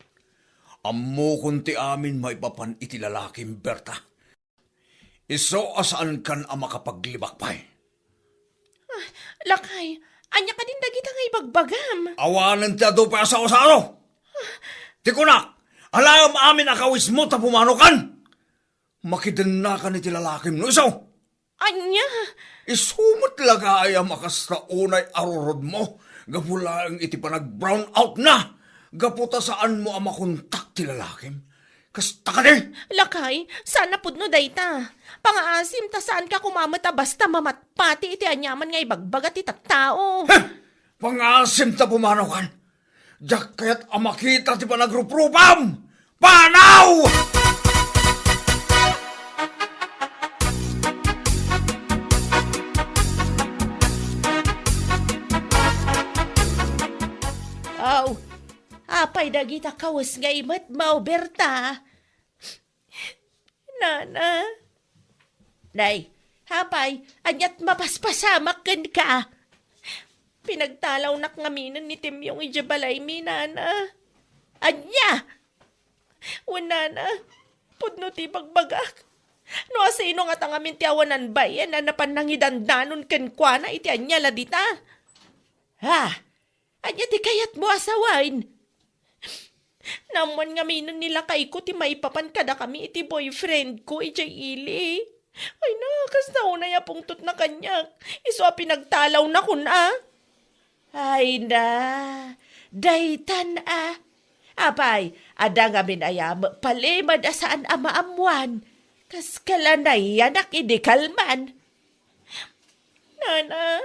Ammo kunti amin maipapan iti lalaking Berta. Iso asaan kan ang makapaglibak pa'y. Lakay, anya ka din dagita nga ibagbagam. Awanan ti ado pa sa osaro. Tikunak, alam amin akawis mo ta pumanokan. Makidan na ka ni ti lalaking no iso. Anya? Isumot lagaya makas na unay arurod mo. Gapula ang iti panag-brown out na. Gaputa saan mo ang makontak ti lalakim. Kasta ka din. Lakay, sana pudno dayta. Pangaasim ta saan ka kumamata basta mamatpati iti anyaman nga ibagbagat iti tao. Pangasim ta pumanaw kan. Diyak kaya't amakita ti panagrupropam. Panaw! Apay dagita kawas nga imat mau Berta. Nana. Nay, hapay, anyat mapaspasamak kan ka. Pinagtalaw nak ngaminan ni Tim yung ijabalay mi, Nana. Anya! Nana, pudno ti pagbagak. No asino nga tangamin ti awanan bayan na napanangidandanon kan kwa na iti anya ladita. Ha? Anya ti kayat mo asawain. Naman nga minon nila kay ko ti maipapan kada kami iti boyfriend ko iti ili. Ay na, kas na ya pungtot na kanyak. Iso pinagtalaw na kun Ay na, daytan Apay, ada nga minayam palimad asaan amaamuan. Kas kalanay anak idikalman. Nana,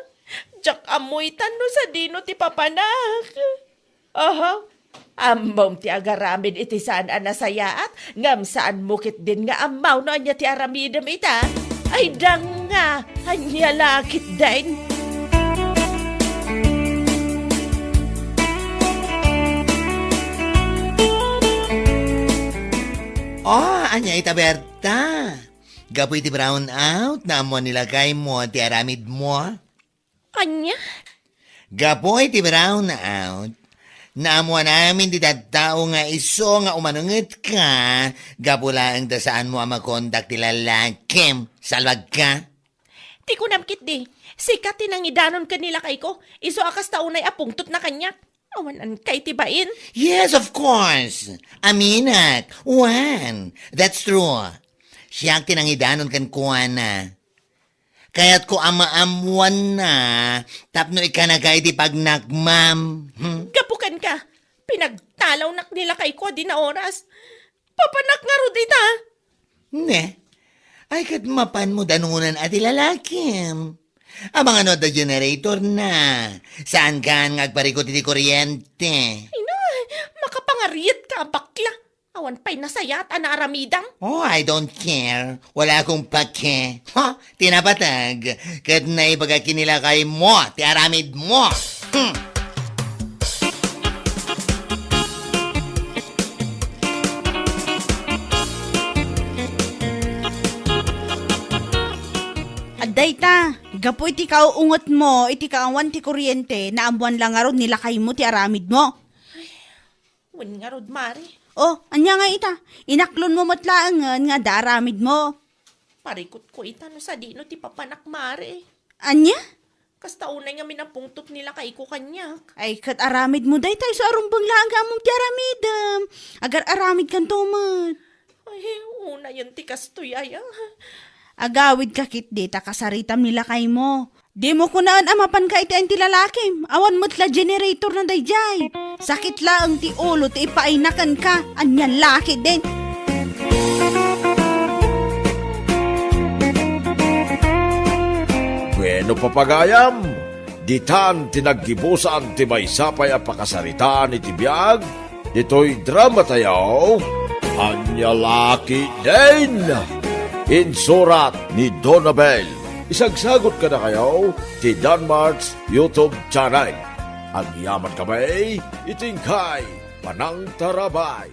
jak amoy tano sa dino ti papanak. Amom ti agaramin iti saan anasayaat, ngam saan mukit din nga amaw no anya ti aramidam ita. Ay dang nga, anya lakit din. Anya ita Berta. Gapoy ti brown out, na mo nilagay mo ti aramid mo. Anya? Gapoy ti brown out. Naamuan namin di tao nga iso nga umanungit ka, gapula ang dasaan mo ang makontak ti lalakim, salwag ka. Ti ko namkit di, sikat tinangidanon kanila kay ko, iso akas taunay apungtot na kanyak. Awanan kay tibain. Yes, of course. Aminak, Juan, that's true. Siya ang tinangidanon kan kuha na. Kaya't ko amaamuan na, tapno ikanagay di pagnagmam. Gapukan ka, pinagtalaw nak nila kay ko di na oras. Papanak nga ro dita. Ne, ay kat mapan mo danunan at ilalakim. Ang mga no the generator na. Saan ka ngagparikot iti kuryente? Ay na, makapangariyat ka bakla. Awan pa'y nasayat, anaramidang. Oh, I don't care. Wala akong pake. Ha? Tinapatag. Kat na ibaga kinila kay mo, ti aramid mo. Aday ta, gapo iti kauungot mo, iti kaawan ti kuryente, na amuan lang aron nilakay mo ti aramid mo. Wan nga rod, Mari. Oh, anya nga ita, inaklon mo matlaangan nga daramid mo. Parikot ko ita no sa dino ti papanak, Mari. Anya? Kasta unay nga minapungtot nila kay ko kanyak. Ay, kat aramid mo day tayo sa arumbang lang among ti aramidam. Agar aramid kan tumat. Ay, una yan ti kastuyaya. Agawid ka kit dita kasaritam nila kay mo. Di mo kunaan amapan ka iti ang ti lalaki. Awan mo't la generator na dayjay. Sakit lang ti ulo ti ipainakan ka. Anyan laki din. Bueno papagayam, ditan tinaggibusan ti maysapay a pakasaritaan iti biag, dito'y drama tayaw, Anya Laki din! Insurat ni Donabel. Isagsagot ka na kayo ti Danmar's YouTube channel. Ang yaman kamay, itingkay, panang tarabay.